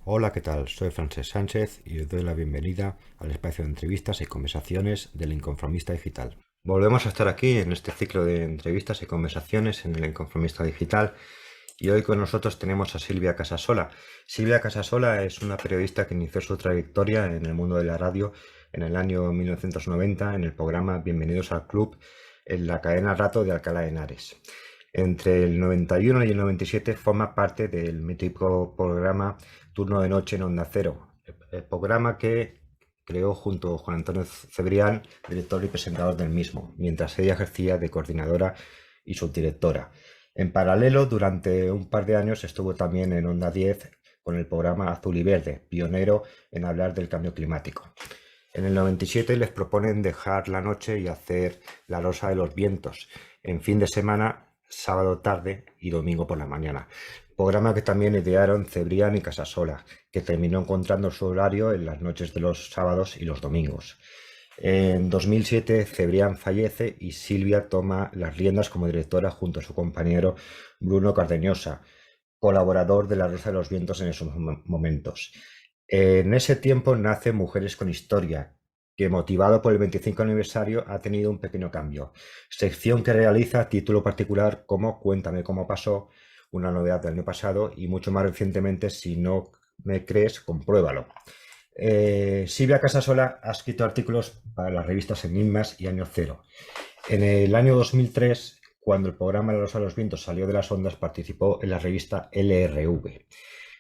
Hola, ¿qué tal? Soy Francesc Sánchez y os doy la bienvenida al espacio de entrevistas y conversaciones del Inconformista Digital. Volvemos a estar aquí en este ciclo de entrevistas y conversaciones en el Inconformista Digital y hoy con nosotros tenemos a Silvia Casasola. Silvia Casasola es una periodista que inició su trayectoria en el mundo de la radio en el año 1990 en el programa Bienvenidos al Club en la cadena Rato de Alcalá de Henares. Entre el 91 y el 97 forma parte del mítico programa Turno de Noche en Onda Cero, el programa que creó junto a Juan Antonio Cebrián, director y presentador del mismo, mientras ella ejercía de coordinadora y subdirectora. En paralelo, durante un par de años estuvo también en Onda 10 con el programa Azul y Verde, pionero en hablar del cambio climático. En el 97 les proponen dejar la noche y hacer La Rosa de los Vientos en fin de semana, sábado tarde y domingo por la mañana. Programa que también idearon Cebrián y Casasola, que terminó encontrando su horario en las noches de los sábados y los domingos. En 2007 Cebrián fallece y Silvia toma las riendas como directora junto a su compañero Bruno Cardeñosa, colaborador de La Rosa de los Vientos en esos momentos. En ese tiempo nace Mujeres con Historia, que motivado por el 25 aniversario ha tenido un pequeño cambio. Sección que realiza a título particular como Cuéntame cómo pasó, una novedad del año pasado, y mucho más recientemente Si no me crees, compruébalo. Silvia Casasola ha escrito artículos para las revistas Enigmas y Año Cero. En el año 2003, cuando el programa La Rosa de los Vientos salió de las ondas, participó en la revista LRV.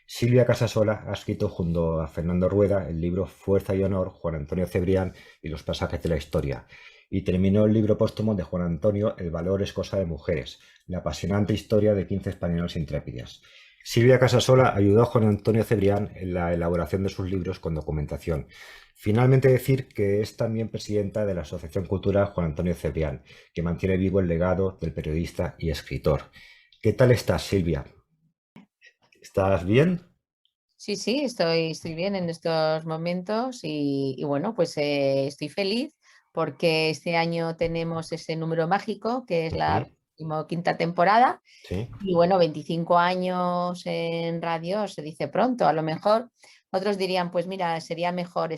Silvia Casasola ha escrito junto a Fernando Rueda el libro Fuerza y Honor, Juan Antonio Cebrián y los pasajes de la historia, y terminó el libro póstumo de Juan Antonio El valor es cosa de mujeres, la apasionante historia de 15 españoles intrépidas. Silvia Casasola ayudó a Juan Antonio Cebrián en la elaboración de sus libros con documentación. Finalmente decir que es también presidenta de la Asociación Cultural Juan Antonio Cebrián, que mantiene vivo el legado del periodista y escritor. ¿Qué tal estás, Silvia? ¿Estás bien? Sí, sí, estoy bien en estos momentos y bueno, pues estoy feliz porque este año tenemos ese número mágico que es Ujú. la quinta temporada Sí. y bueno, 25 años en radio se dice pronto. A lo mejor otros dirían, pues mira, sería mejor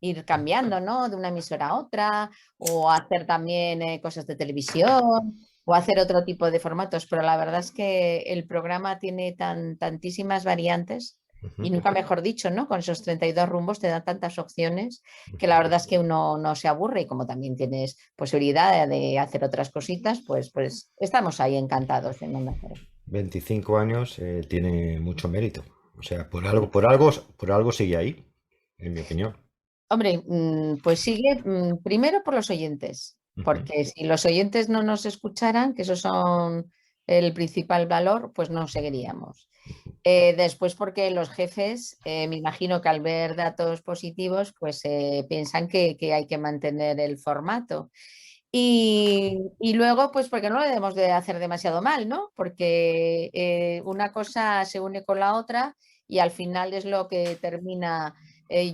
ir cambiando, ¿no? De una emisora a otra o hacer también cosas de televisión o hacer otro tipo de formatos, pero la verdad es que el programa tiene tantísimas variantes y Ujú. nunca mejor dicho, ¿no? Con esos 32 rumbos te dan tantas opciones que la verdad es que uno no se aburre y como también tienes posibilidad de hacer otras cositas, pues estamos ahí encantados en Onda Cero. 25 años tiene mucho mérito. O sea, por algo sigue ahí, en mi opinión. Hombre, pues sigue primero por los oyentes, Ujú. porque si los oyentes no nos escucharan, que esos son el principal valor, pues no seguiríamos. Después porque los jefes, me imagino que al ver datos positivos, pues piensan que hay que mantener el formato. Y luego, pues porque no lo debemos de hacer demasiado mal, ¿no? Porque una cosa se une con la otra y al final es lo que termina,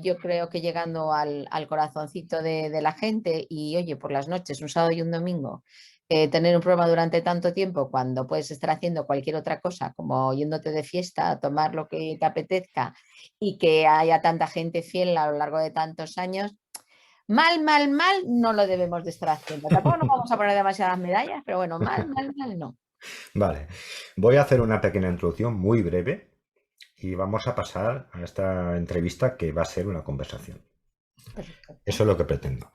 yo creo que llegando al corazoncito de la gente. Y oye, por las noches, un sábado y un domingo, tener un programa durante tanto tiempo cuando puedes estar haciendo cualquier otra cosa, como yéndote de fiesta, a tomar lo que te apetezca y que haya tanta gente fiel a lo largo de tantos años. Mal, mal, mal, no lo debemos de estar haciendo. Tampoco nos vamos a poner demasiadas medallas, pero bueno, mal, mal, mal, no. Vale, voy a hacer una pequeña introducción muy breve y vamos a pasar a esta entrevista que va a ser una conversación. Eso Perfecto. es lo que pretendo.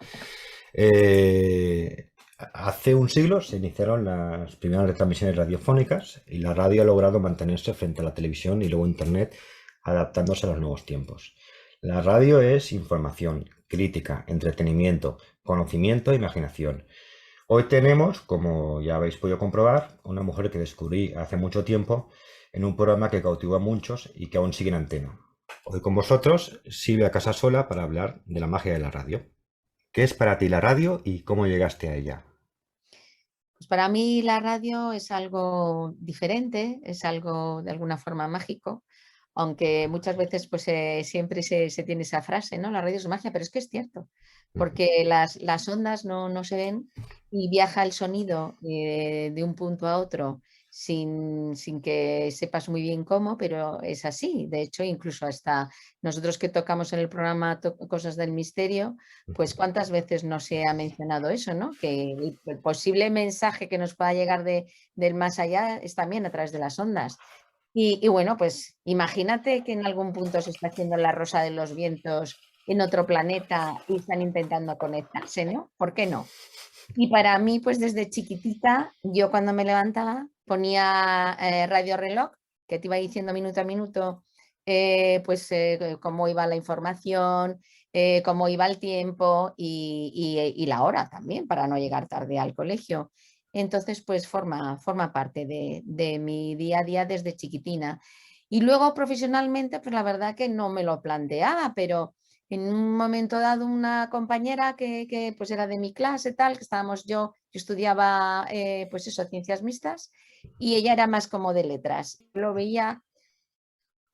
Hace un siglo se iniciaron las primeras retransmisiones radiofónicas y la radio ha logrado mantenerse frente a la televisión y luego Internet, adaptándose a los nuevos tiempos. La radio es información, crítica, entretenimiento, conocimiento e imaginación. Hoy tenemos, como ya habéis podido comprobar, una mujer que descubrí hace mucho tiempo en un programa que cautivó a muchos y que aún sigue en antena. Hoy con vosotros, Silvia Casasola, para hablar de la magia de la radio. ¿Qué es para ti la radio y cómo llegaste a ella? Pues para mí la radio es algo diferente, es algo de alguna forma mágico, aunque muchas veces pues siempre se tiene esa frase, ¿no? La radio es magia, pero es que es cierto, Ujú. porque las ondas no se ven y viaja el sonido de un punto a otro sin que sepas muy bien cómo, pero es así. De hecho, incluso hasta nosotros que tocamos en el programa Cosas del Misterio, pues cuántas veces no se ha mencionado eso, ¿no? Que el posible mensaje que nos pueda llegar del más allá es también a través de las ondas. Y bueno, pues imagínate que en algún punto se está haciendo la rosa de los vientos en otro planeta y están intentando conectarse, ¿no? ¿Por qué no? Y para mí, pues desde chiquitita, yo cuando me levantaba ponía radio reloj, que te iba diciendo minuto a minuto, pues cómo iba la información, cómo iba el tiempo y la hora también, para no llegar tarde al colegio. Entonces, pues forma parte de mi día a día desde chiquitina. Y luego profesionalmente, pues la verdad que no me lo planteaba, pero en un momento dado una compañera que pues era de mi clase, tal, que estábamos yo estudiaba pues eso, ciencias mixtas, y ella era más como de letras. Lo veía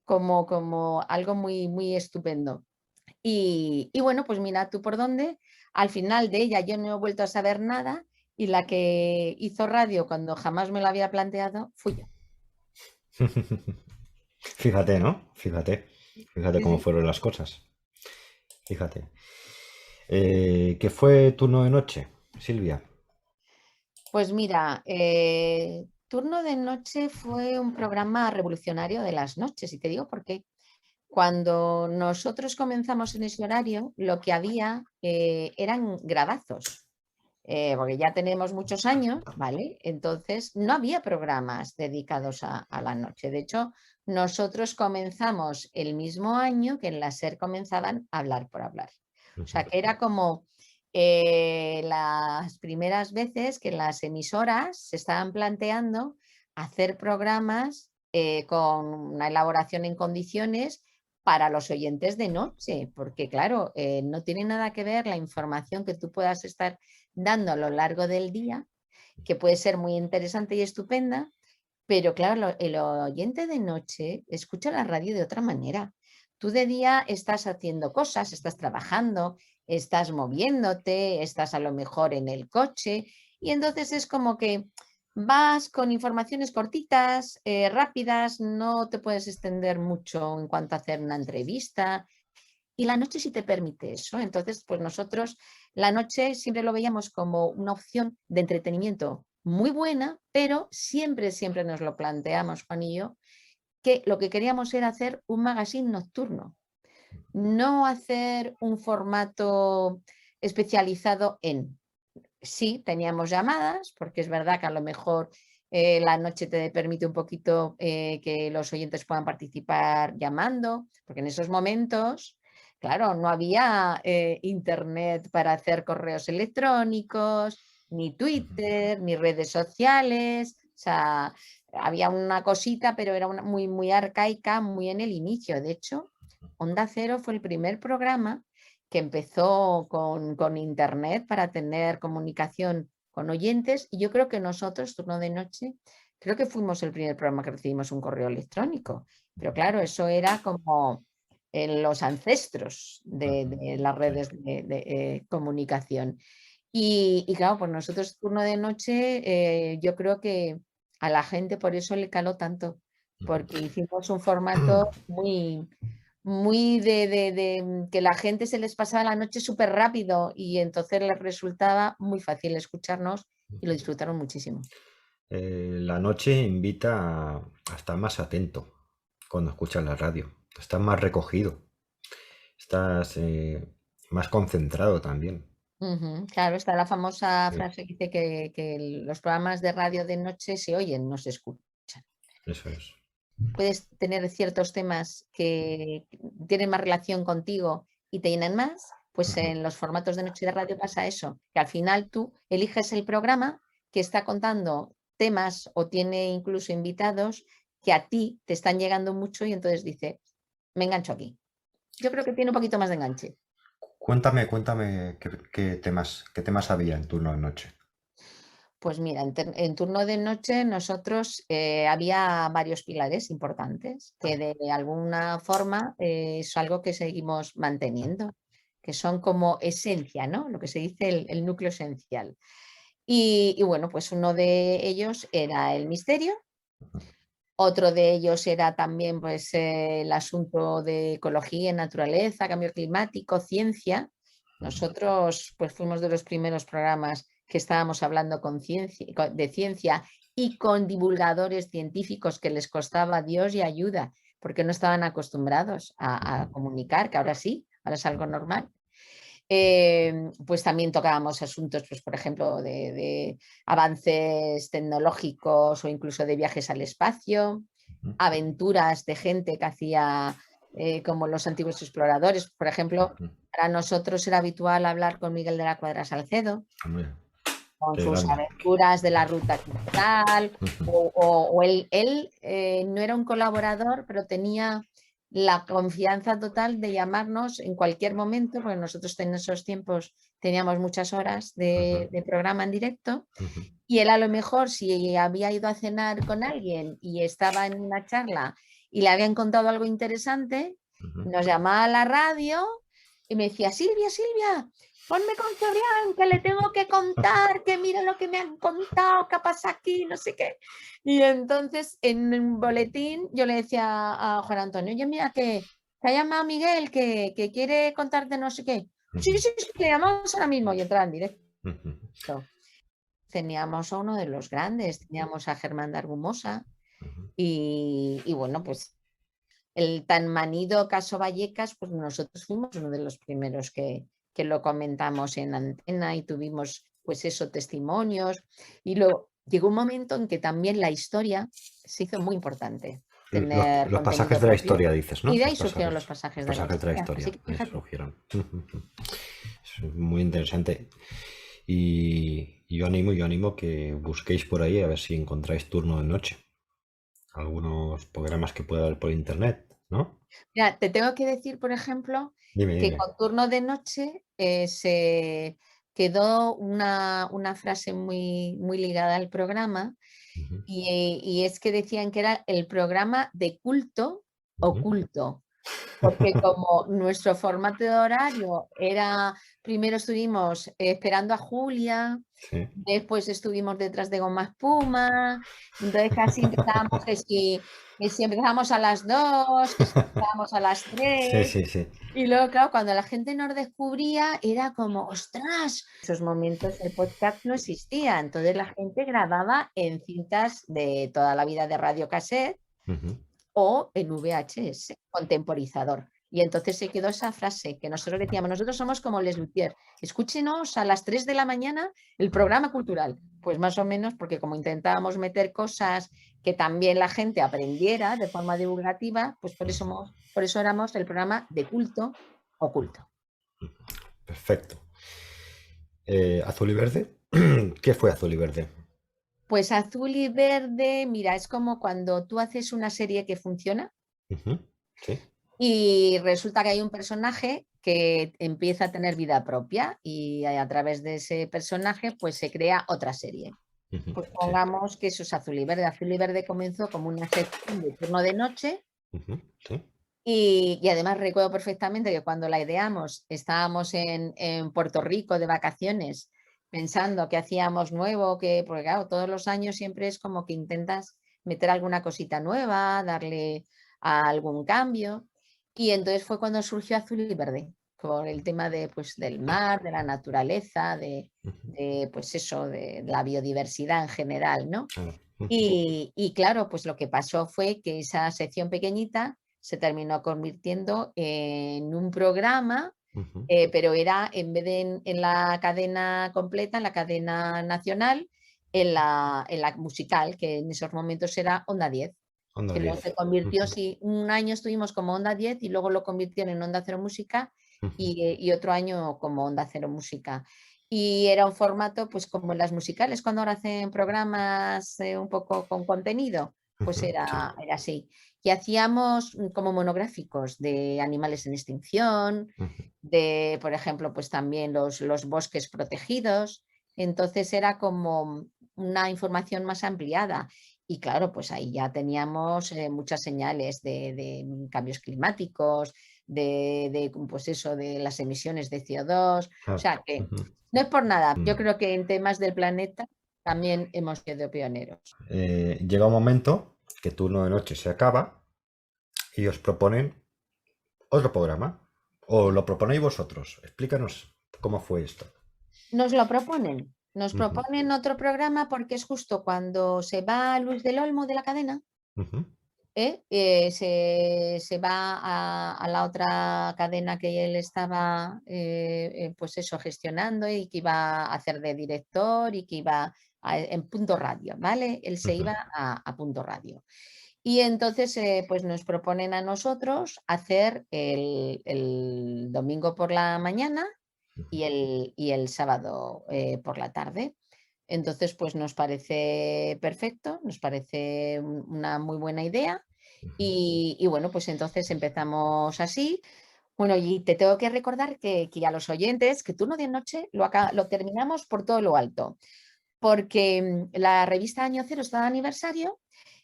como algo muy estupendo. Y bueno, pues mira tú por dónde, al final de ella yo no he vuelto a saber nada y la que hizo radio cuando jamás me lo había planteado fui yo. Fíjate, ¿no? Fíjate Sí, cómo sí. fueron las cosas. Fíjate. ¿Qué fue turno de noche, Silvia? Pues mira, Turno de Noche fue un programa revolucionario de las noches y te digo por qué. Cuando nosotros comenzamos en ese horario, lo que había eran grabazos, porque ya tenemos muchos años, ¿vale? Entonces no había programas dedicados a la noche. De hecho, nosotros comenzamos el mismo año que en la SER comenzaban a hablar por hablar. O sea, que era como las primeras veces que las emisoras se estaban planteando hacer programas con una elaboración en condiciones para los oyentes de noche, porque claro, no tiene nada que ver la información que tú puedas estar dando a lo largo del día, que puede ser muy interesante y estupenda, pero claro, el oyente de noche escucha la radio de otra manera. Tú de día estás haciendo cosas, estás trabajando, estás moviéndote, estás a lo mejor en el coche y entonces es como que vas con informaciones cortitas, rápidas, no te puedes extender mucho en cuanto a hacer una entrevista y la noche sí te permite eso. Entonces, pues nosotros la noche siempre lo veíamos como una opción de entretenimiento muy buena, pero siempre nos lo planteamos, Juan y yo, que lo que queríamos era hacer un magazine nocturno, no hacer un formato especializado en. Sí, teníamos llamadas, porque es verdad que a lo mejor la noche te permite un poquito que los oyentes puedan participar llamando, porque en esos momentos, claro, no había internet para hacer correos electrónicos, ni Twitter, ni redes sociales, o sea, había una cosita, pero era muy arcaica, muy en el inicio. De hecho, Onda Cero fue el primer programa que empezó con internet para tener comunicación con oyentes y yo creo que nosotros, Turno de Noche, creo que fuimos el primer programa que recibimos un correo electrónico, pero claro, eso era como en los ancestros de las Sí. redes de comunicación. Y claro, pues nosotros Turno de Noche, yo creo que a la gente por eso le caló tanto, porque hicimos un formato muy que la gente se les pasaba la noche súper rápido y entonces les resultaba muy fácil escucharnos y lo disfrutaron muchísimo. La noche invita a estar más atento cuando escuchas la radio. Estás más recogido, estás más concentrado también. Ujú, claro, está la famosa Sí, frase que dice que los programas de radio de noche se oyen, no se escuchan. eso es. Puedes tener ciertos temas que tienen más relación contigo y te llenan más, pues Ujú. en los formatos de noche de radio pasa eso, que al final tú eliges el programa que está contando temas o tiene incluso invitados que a ti te están llegando mucho y entonces dice, me engancho aquí. Yo creo que tiene un poquito más de enganche. Cuéntame qué temas había en turno de noche. Pues mira, en Turno de Noche nosotros había varios pilares importantes que de alguna forma es algo que seguimos manteniendo, que son como esencia, ¿no? Lo que se dice el núcleo esencial. Y bueno, pues uno de ellos era el misterio, Otro de ellos era también pues, el asunto de ecología, naturaleza, cambio climático, ciencia. Nosotros pues, fuimos de los primeros programas que estábamos hablando de ciencia y con divulgadores científicos que les costaba Dios y ayuda, porque no estaban acostumbrados a comunicar, que ahora sí, ahora es algo normal. Pues también tocábamos asuntos, pues, por ejemplo, de avances tecnológicos o incluso de viajes al espacio, aventuras de gente que hacía como los antiguos exploradores. Por ejemplo, para nosotros era habitual hablar con Miguel de la Cuadra Salcedo, Hombre, con qué sus grande. aventuras de la ruta cristal, o él no era un colaborador, pero tenía la confianza total de llamarnos en cualquier momento, porque nosotros en esos tiempos teníamos muchas horas de programa en directo, y él a lo mejor si había ido a cenar con alguien y estaba en una charla y le habían contado algo interesante, nos llamaba a la radio y me decía, Silvia, Silvia, ponme con Cebrián, que le tengo que contar, que mira lo que me han contado, qué pasa aquí, no sé qué. Y entonces en un boletín yo le decía a Juan Antonio, oye, mira, que ha llamado Miguel, que quiere contarte no sé qué. Sí, sí, sí, le llamamos ahora mismo y entraba en directo. Teníamos a uno de los grandes, teníamos a Germán de Argumosa y bueno, pues el tan manido caso Vallecas, pues nosotros fuimos uno de los primeros que lo comentamos en antena y tuvimos pues eso, testimonios. Y llegó un momento en que también la historia se hizo muy importante, tener Los pasajes contenido de la propio. historia, dices, ¿no? Y de ahí surgieron los pasajes de la Pasajes de la historia. Así historia, que ahí fíjate. surgieron. Es muy interesante. Y yo animo que busquéis por ahí a ver si encontráis turno de noche. Algunos programas que pueda haber por internet, ¿no? Mira, te tengo que decir, por ejemplo, Dime, que dime. con turno de noche se quedó una frase muy, muy ligada al programa Ujú, y es que decían que era el programa de culto ujú. oculto. Porque como nuestro formato de horario era, primero estuvimos esperando a Julia, Sí. después estuvimos detrás de Goma Espuma, entonces casi empezábamos que si empezábamos a las 2, que si empezábamos a las Sí, 3, sí, sí. y luego, claro, cuando la gente nos descubría, era como, ostras, en esos momentos el podcast no existía, entonces la gente grababa en cintas de toda la vida de radio cassette Ujú. o en VHS, contemporizador. Y entonces se quedó esa frase que nosotros decíamos, nosotros somos como Les Luthiers, escúchenos a las 3 de la mañana el programa cultural. Pues más o menos, porque como intentábamos meter cosas que también la gente aprendiera de forma divulgativa, pues por eso éramos el programa de culto oculto. Perfecto. ¿Azul y verde? ¿Qué fue azul y verde? Pues azul y verde, mira, es como cuando tú haces una serie que funciona. Ujú, sí. Y resulta que hay un personaje que empieza a tener vida propia y a través de ese personaje pues se crea otra serie. Ujú, Pues sí. pongamos que eso es Azul y Verde. Azul y Verde comenzó como una sección de turno de noche Ujú, sí. y además recuerdo perfectamente que cuando la ideamos estábamos en Puerto Rico de vacaciones pensando qué hacíamos nuevo, porque claro, todos los años siempre es como que intentas meter alguna cosita nueva, darle a algún cambio. Y entonces fue cuando surgió Azul y Verde, por el tema de, pues, del mar, de la naturaleza, Ujú, pues eso, de la biodiversidad en general, ¿no? claro. Ujú, Y claro, pues lo que pasó fue que esa sección pequeñita se terminó convirtiendo en un programa, ujú. pero era en vez de en la cadena completa, en la cadena nacional, en la musical, que en esos momentos era Onda 10, Onda que luego 10. se convirtió, Ujú, sí, un año estuvimos como Onda 10 y luego lo convirtieron en Onda Cero Música ujú, y otro año como Onda Cero Música. Y era un formato, pues como en las musicales, cuando ahora hacen programas un poco con contenido, pues ujú, sí. era así. Y hacíamos como monográficos de animales en extinción, Ujú, de, por ejemplo, pues también los bosques protegidos. Entonces era como una información más ampliada. Y claro, pues ahí ya teníamos muchas señales de cambios climáticos, pues eso, de las emisiones de CO2. O claro. sea que Ujú, no es por nada. Yo mm, creo que en temas del planeta también hemos sido pioneros. Llega un momento que Turno de Noche se acaba y os proponen otro programa. ¿O lo proponéis vosotros? Explícanos cómo fue esto. Nos lo proponen. Nos Ujú, proponen otro programa porque es justo cuando se va Luis del Olmo de la cadena, ujú, se va a la otra cadena que él estaba, pues eso, gestionando y que iba a hacer de director y que iba en Punto Radio, ¿vale? Él se ujú, iba a Punto Radio. Y entonces, pues nos proponen a nosotros hacer el domingo por la mañana ujú, y el sábado por la tarde. Entonces, pues nos parece perfecto, nos parece una muy buena idea. ujú. Y bueno, pues entonces empezamos así. Bueno, y te tengo que recordar que a los oyentes, que Turno de Noche lo terminamos por todo lo alto, porque la revista Año Cero está de aniversario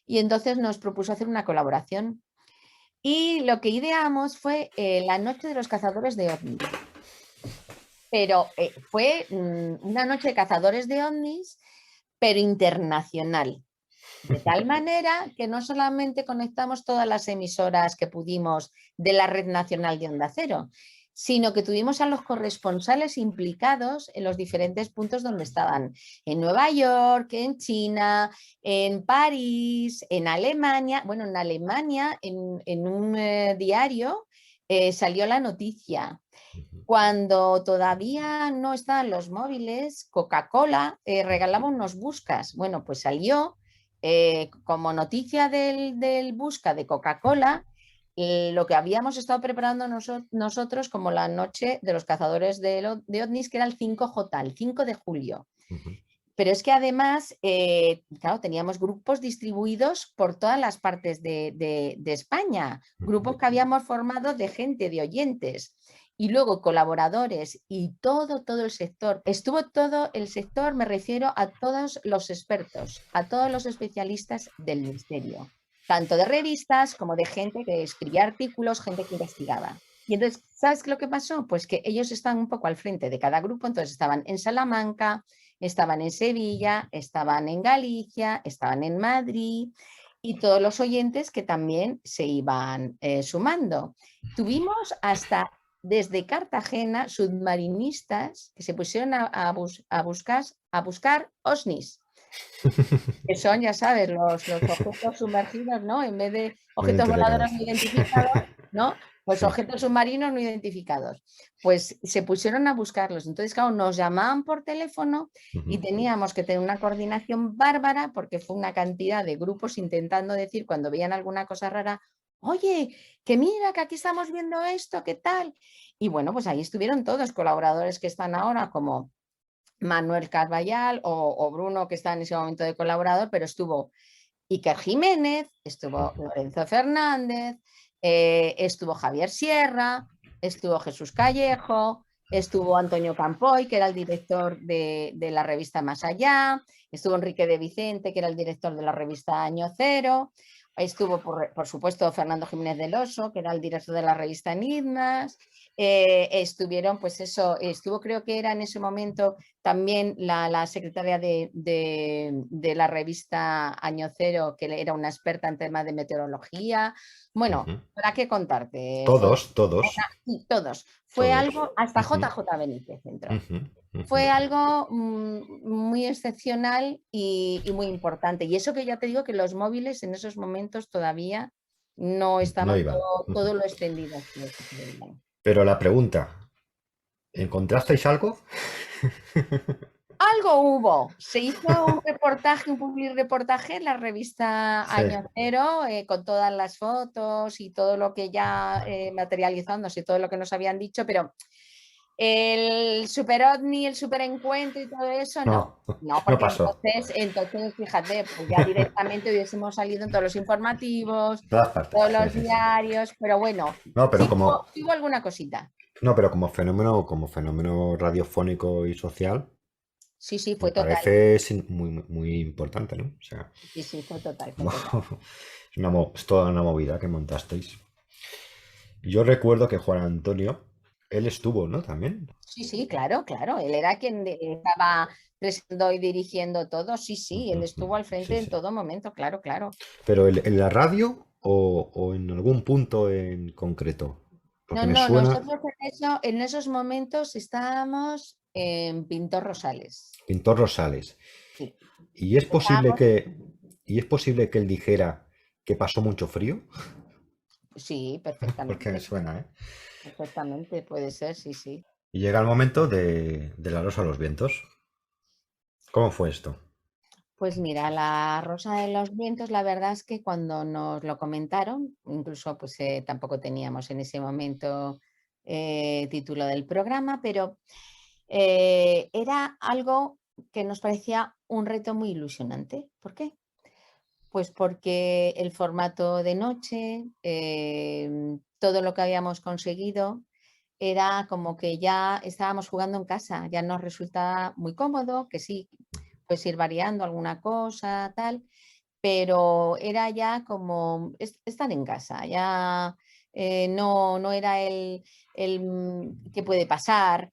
y entonces nos propuso hacer una colaboración. Y lo que ideamos fue la noche de los cazadores de ovnis. Pero fue una noche de cazadores de ovnis, pero internacional. De tal manera que no solamente conectamos todas las emisoras que pudimos de la Red Nacional de Onda Cero, sino que tuvimos a los corresponsales implicados en los diferentes puntos donde estaban, en Nueva York, en China, en París, en Alemania. Bueno, en Alemania, en un diario, salió la noticia. Cuando todavía no estaban los móviles, Coca-Cola regalaba unos buscas. Bueno, pues salió como noticia del busca de Coca-Cola lo que habíamos estado preparando nosotros como la noche de los cazadores de ovnis, que era el 5J, el 5 de julio. Ujú, Pero es que además, claro, teníamos grupos distribuidos por todas las partes de España, ujú, grupos que habíamos formado de gente, de oyentes, y luego colaboradores y todo el sector. Estuvo todo el sector, me refiero a todos los expertos, a todos los especialistas del ministerio, tanto de revistas como de gente que escribía artículos, gente que investigaba. Y entonces, ¿sabes lo que pasó? Pues que ellos están un poco al frente de cada grupo, entonces estaban en Salamanca, estaban en Sevilla, estaban en Galicia, estaban en Madrid y todos los oyentes que también se iban sumando. Tuvimos hasta desde Cartagena submarinistas que se pusieron a buscar OSNIs, que son, ya sabes, los objetos sumergidos, ¿no? En vez de No objetos identificados. voladores no identificados, ¿no? Pues Sí. objetos submarinos no identificados. Pues se pusieron a buscarlos. Entonces, claro, nos llamaban por teléfono y Ujú, teníamos que tener una coordinación bárbara porque fue una cantidad de grupos intentando decir cuando veían alguna cosa rara, oye, que mira, que aquí estamos viendo esto, ¿qué tal? Y bueno, pues ahí estuvieron todos colaboradores que están ahora como Manuel Carballal o Bruno, que está en ese momento de colaborador, pero estuvo Iker Jiménez, estuvo ujú, Lorenzo Fernández, estuvo Javier Sierra, estuvo Jesús Callejo, estuvo Antonio Campoy, que era el director de la revista Más Allá, estuvo Enrique de Vicente, que era el director de la revista Año Cero, estuvo, por supuesto, Fernando Jiménez del Oso, que era el director de la revista Enigmas, estuvieron, pues eso, estuvo creo que era en ese momento también la secretaria de la revista Año Cero, que era una experta en temas de meteorología. Bueno, ujú. ¿para qué contarte? Todos, todos, Sí, todos. Fue todos. algo, hasta Ujú, JJ Benítez entró. ujú, ujú. Fue algo muy excepcional y muy importante. Y eso que ya te digo que los móviles en esos momentos todavía no No estaban iban. Ujú. todo lo extendidos que se veían. Pero la pregunta, ¿encontrasteis algo? Algo hubo. Se hizo un reportaje, un public reportaje en la revista Sí. Año Cero, con todas las fotos y todo lo que ya materializándose, todo lo que nos habían dicho, pero el super ovni, el super encuentro y todo eso, no. No, No, no porque pasó. entonces, fíjate, pues ya directamente hubiésemos salido en todos los informativos, En todas partes. todos Sí, los sí, sí. diarios, pero bueno, No, pero sí como, sí hubo alguna cosita. no, pero como fenómeno radiofónico y social, Sí, sí, me fue total. parece muy, muy importante, ¿no? O sea, Sí, sí, fue total, fue total. es, es toda una movida que montasteis. Yo recuerdo que Juan Antonio Él estuvo, ¿no? También. Sí, sí, claro, claro. Él era quien estaba presentando y dirigiendo todo. Sí, sí, Ujú, él ujú. estuvo al Sí, frente en sí. todo momento, claro, claro. Pero en la radio o en algún punto en concreto. No, Porque me no, suena nosotros en esos momentos estábamos en Pintor Rosales. Pintor Rosales. Sí, Y es posible estábamos, y es posible que él dijera que pasó mucho frío, sí, porque me perfectamente, suena, ¿eh? perfectamente, puede ser, sí, sí. Y llega el momento de la Rosa de los Vientos. ¿Cómo fue esto? Pues mira, la Rosa de los Vientos, la verdad es que cuando nos lo comentaron, incluso pues tampoco teníamos en ese momento título del programa, pero era algo que nos parecía un reto muy ilusionante. ¿Por qué? Pues porque el formato de noche, todo lo que habíamos conseguido, era como que ya estábamos jugando en casa, ya nos resulta muy cómodo, que sí, puedes ir variando alguna cosa, tal, pero era ya como estar en casa, ya no era el qué puede pasar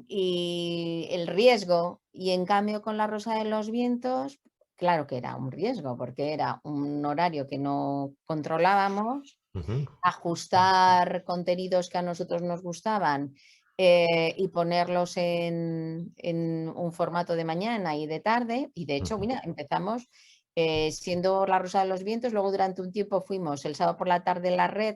y el riesgo. Y en cambio con la Rosa de los Vientos, claro que era un riesgo, porque era un horario que no controlábamos, Ujú, ajustar contenidos que a nosotros nos gustaban y ponerlos en un formato de mañana y de tarde. Y de hecho, ujú, mira, empezamos siendo La Rosa de los Vientos, luego durante un tiempo fuimos el sábado por la tarde en la red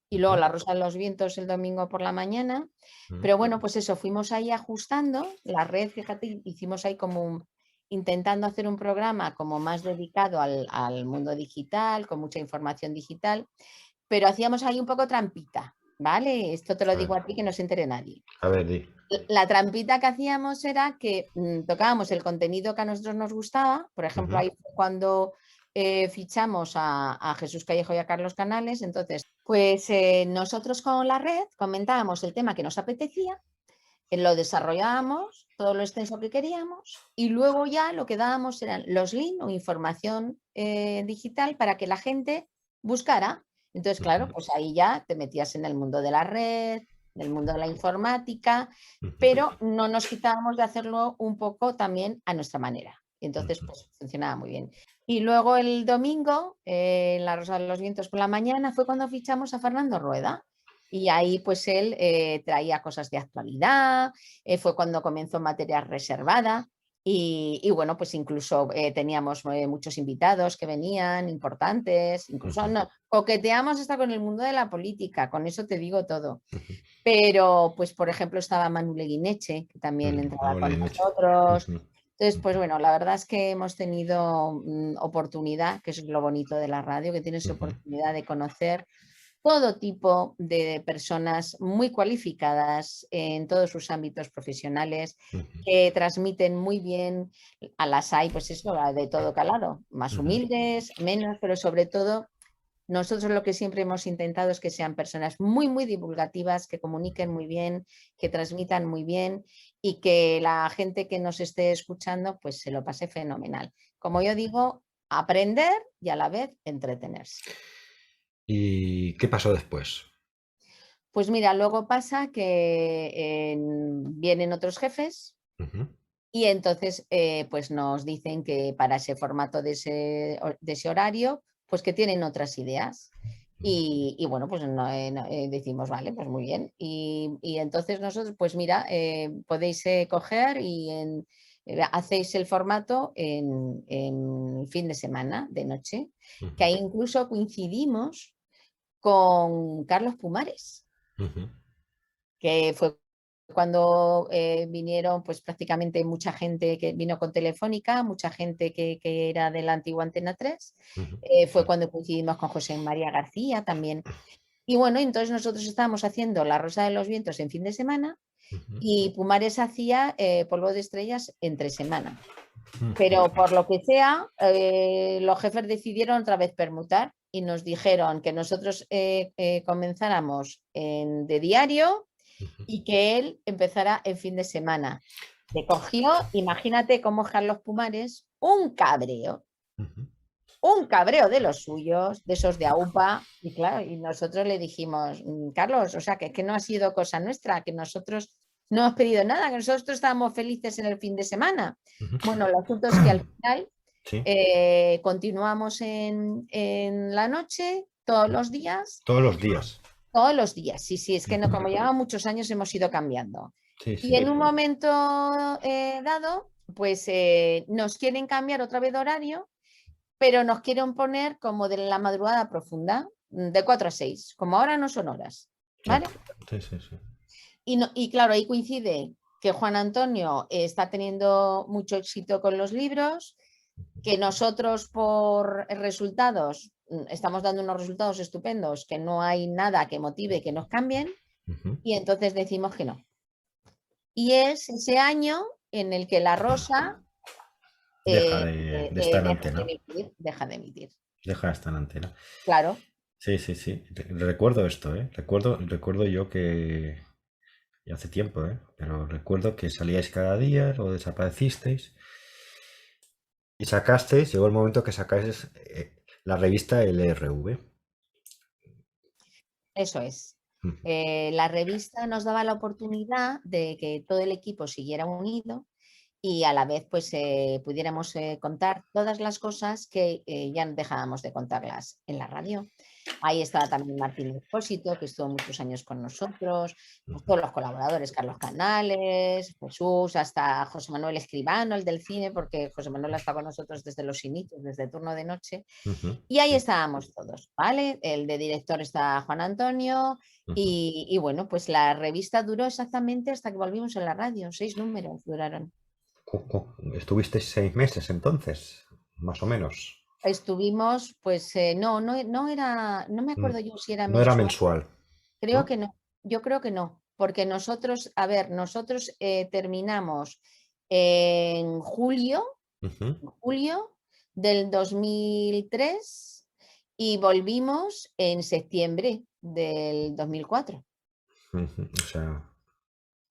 y luego ujú, La Rosa de los Vientos el domingo por la mañana. ujú, Pero bueno, pues eso, fuimos ahí ajustando la red, fíjate, hicimos ahí como intentando hacer un programa como más dedicado al mundo digital, con mucha información digital, pero hacíamos ahí un poco trampita, ¿vale? Esto te lo a ver, digo a ti que no se entere nadie. a ver, di. La trampita que hacíamos era que tocábamos el contenido que a nosotros nos gustaba, por ejemplo, Ujú, ahí fue cuando fichamos a Jesús Callejo y a Carlos Canales, entonces, pues nosotros con la red comentábamos el tema que nos apetecía, lo desarrollábamos, todo lo extenso que queríamos, y luego ya lo que dábamos eran los links o información digital para que la gente buscara. Entonces, claro, ujú, pues ahí ya te metías en el mundo de la red, del mundo de la informática, ujú, pero no nos quitábamos de hacerlo un poco también a nuestra manera. Y entonces, ujú, pues funcionaba muy bien. Y luego el domingo, en La Rosa de los Vientos por la mañana, fue cuando fichamos a Fernando Rueda. Y ahí pues él traía cosas de actualidad, fue cuando comenzó Materia Reservada y bueno, pues incluso teníamos muchos invitados que venían, importantes, incluso ujú, coqueteamos hasta con el mundo de la política, con eso te digo todo. ujú, Pero pues por ejemplo estaba Manu Leguineche, que también ujú. entraba Manuel con Ineche. nosotros. Ujú, Entonces, pues ujú, bueno, la verdad es que hemos tenido oportunidad, que eso es lo bonito de la radio, que tienes ujú, oportunidad de conocer todo tipo de personas muy cualificadas en todos sus ámbitos profesionales ujú, que transmiten muy bien, a las hay, pues eso, de todo calado, más ujú, humildes, menos, pero sobre todo nosotros lo que siempre hemos intentado es que sean personas muy, muy divulgativas, que comuniquen muy bien, que transmitan muy bien y que la gente que nos esté escuchando pues se lo pase fenomenal. Como yo digo, aprender y a la vez entretenerse. ¿Y qué pasó después? Pues mira, luego pasa que vienen otros jefes Ujú, y entonces pues nos dicen que para ese formato de ese horario, pues que tienen otras ideas. Y bueno, pues decimos, vale, pues muy bien. Y entonces nosotros, pues mira, podéis coger hacéis el formato en fin de semana, de noche, que ujú, ahí incluso coincidimos con Carlos Pumares, ujú, que fue cuando vinieron pues prácticamente mucha gente que vino con Telefónica, mucha gente que era de la antigua Antena 3, ujú. fue Sí. cuando coincidimos con José María García también. Y bueno, entonces nosotros estábamos haciendo La Rosa de los Vientos en fin de semana Ujú, y Pumares hacía Polvo de Estrellas entre semana. ujú, Pero por lo que sea, los jefes decidieron otra vez permutar y nos dijeron que nosotros comenzáramos de diario ujú, y que él empezara en fin de semana. Le cogió, imagínate cómo Carlos Pumares, un cabreo. ujú. un cabreo de los suyos, de esos de AUPA, y claro, y nosotros le dijimos, Carlos, o sea, que es que no ha sido cosa nuestra, que nosotros no hemos pedido nada, que nosotros estábamos felices en el fin de semana. Ujú. Bueno, el asunto es que al final Sí, continuamos en la noche, todos los días, todos los días. todos los días. Sí, sí, es que no, como llevamos muchos años hemos ido cambiando. Sí, Y sí. en un momento dado, pues nos quieren cambiar otra vez de horario, pero nos quieren poner como de la madrugada profunda, de 4 a 6, como ahora no son horas, Ya. ¿vale? Sí, sí, sí. Y claro, ahí coincide que Juan Antonio está teniendo mucho éxito con los libros, que nosotros por resultados estamos dando unos resultados estupendos, que no hay nada que motive que nos cambien, Ujú. y entonces decimos que no. Y es ese año en el que La Rosa Deja de estar en antena. deja de emitir. Deja de estar en antena. Claro, Sí, sí, sí. Recuerdo esto, ¿eh? Recuerdo yo que y hace tiempo, ¿eh? Pero recuerdo que salíais cada día, luego desaparecisteis y sacasteis, llegó el momento que sacáis la revista LRV. eso es. Ujú, La revista nos daba la oportunidad de que todo el equipo siguiera unido y a la vez pues pudiéramos contar todas las cosas que ya dejábamos de contarlas en la radio. Ahí estaba también Martín Expósito, que estuvo muchos años con nosotros, pues ujú, todos los colaboradores, Carlos Canales, Jesús, hasta José Manuel Escribano, el del cine, porque José Manuel está con nosotros desde los inicios, desde el turno de noche. ujú, Y ahí sí, estábamos todos, ¿vale? El de director está Juan Antonio ujú. y bueno, pues la revista duró exactamente hasta que volvimos en la radio, 6 números duraron. Estuvisteis 6 meses entonces, más o menos. Estuvimos, pues no era, no me Mm, acuerdo yo si era No era mensual, mensual, creo ¿no? que no, yo creo que no, porque nosotros, a ver, nosotros terminamos en Ujú, julio del 2003 y volvimos en septiembre del 2004. ujú. O sea,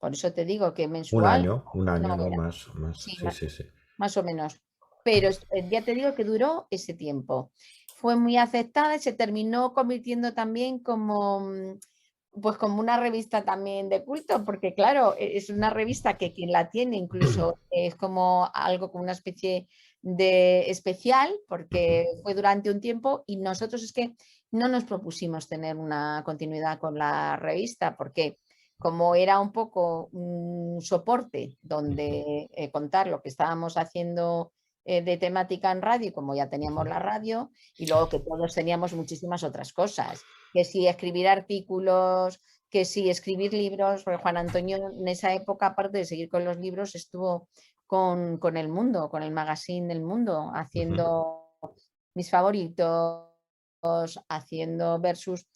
Por eso te digo que mensual un año, no ¿no? era, Más, sí, sí, sí, sí. más o menos. Pero ya te digo que duró ese tiempo. Fue muy aceptada y se terminó convirtiendo también como, pues como una revista también de culto, porque claro, es una revista que quien la tiene incluso es como algo como una especie de especial, Ujú, porque fue durante un tiempo y nosotros es que no nos propusimos tener una continuidad con la revista, porque como era un poco un soporte ujú, donde contar lo que estábamos haciendo de temática en radio, como ya teníamos ujú, la radio, y luego que todos teníamos muchísimas otras cosas, que si escribir artículos, que si escribir libros, porque Juan Antonio en esa época, aparte de seguir con los libros, estuvo con El Mundo, con el magazine del Mundo, ujú. haciendo mis favoritos, haciendo versus.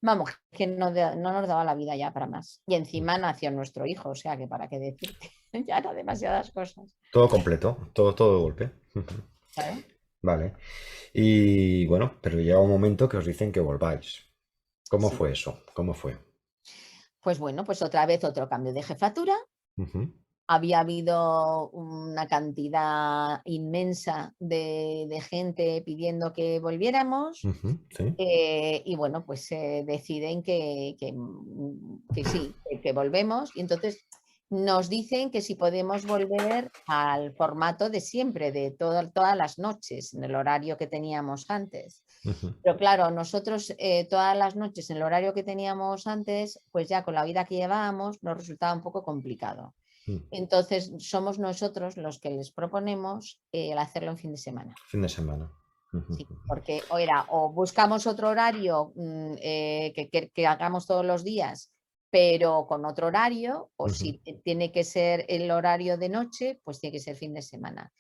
Vamos, que no nos daba la vida ya para más. Y encima nació nuestro hijo, o sea que para qué decirte, ya no demasiadas cosas. Todo completo, todo de golpe. Ujú. Claro. Vale. Y bueno, pero llega un momento que os dicen que volváis. ¿Cómo Sí. fue eso? ¿Cómo fue? Pues bueno, pues otra vez otro cambio de jefatura. Ujú, Había habido una cantidad inmensa de gente pidiendo que volviéramos. ujú, sí. Y bueno, pues deciden que sí, que volvemos. Y entonces nos dicen que si podemos volver al formato de siempre, de todas las noches, en el horario que teníamos antes. Ujú, Pero claro, nosotros todas las noches en el horario que teníamos antes, pues ya con la vida que llevábamos nos resultaba un poco complicado. mm. Entonces somos nosotros los que les proponemos el hacerlo en fin de semana. Fin de semana. Ujú, Sí, porque o buscamos otro horario que hagamos todos los días, pero con otro horario, o ujú, si tiene que ser el horario de noche, pues tiene que ser fin de semana.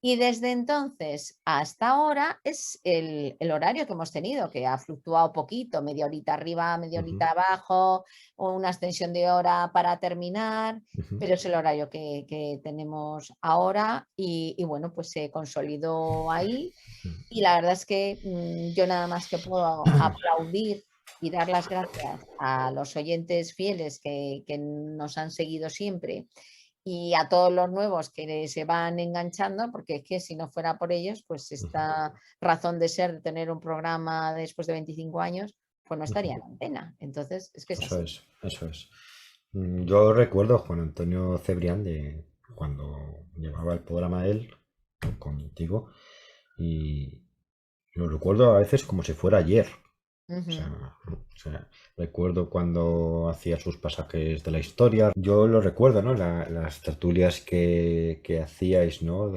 Y desde entonces hasta ahora es el horario que hemos tenido, que ha fluctuado poquito, media horita arriba, media ujú, horita abajo, o una extensión de hora para terminar, ujú. pero es el horario que tenemos ahora y bueno, pues se consolidó ahí y la verdad es que yo nada más que puedo aplaudir y dar las gracias a los oyentes fieles que nos han seguido siempre y a todos los nuevos que se van enganchando, porque es que si no fuera por ellos, pues esta razón de ser de tener un programa después de 25 años, pues no estaría en antena. Entonces, es que es Eso así. es, eso es. Yo recuerdo a Juan Antonio Cebrián de cuando llevaba el programa él contigo y lo recuerdo a veces como si fuera ayer. Ujú. O sea, recuerdo cuando hacía sus pasajes de la historia. Yo lo recuerdo, ¿no? Las tertulias que hacíais, ¿no?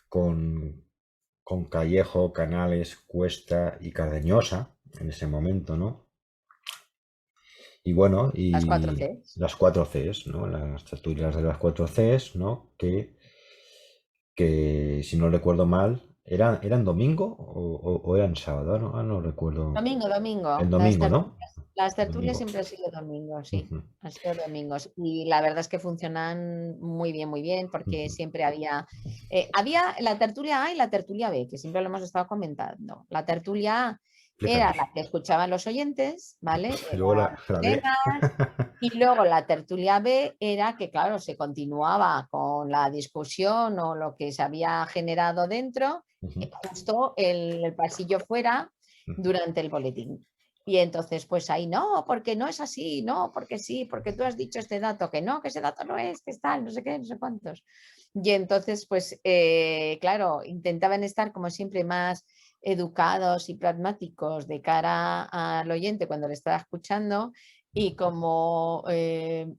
Con, con Callejo, Canales, Cuesta y Cardeñosa en ese momento, ¿no? Y bueno, Las cuatro y Cs. las cuatro Cs, ¿no? Las tertulias de las cuatro Cs, ¿no? Que si no recuerdo mal, ¿eran domingo o eran sábado? No, no recuerdo. Domingo, El domingo. domingo, ¿no? Las tertulias Domingo. siempre han sido domingos, sí. Ujú, Han sido domingos. Y la verdad es que funcionan muy bien, porque ujú. siempre había la tertulia A y la tertulia B, que siempre lo hemos estado comentando. La tertulia A era Explícanos. la que escuchaban los oyentes, ¿vale? Y luego Eran la B. temas. Y luego la tertulia B era que, claro, se continuaba con la discusión o lo que se había generado dentro, Ujú, justo el pasillo fuera ujú, durante el boletín. Y entonces, pues ahí no, porque no es así, no, porque sí, porque tú has dicho este dato, que no, que ese dato no es, que está, no sé qué, no sé cuántos. Y entonces, pues, claro, intentaban estar como siempre más educados y pragmáticos de cara al oyente cuando le estaba escuchando y como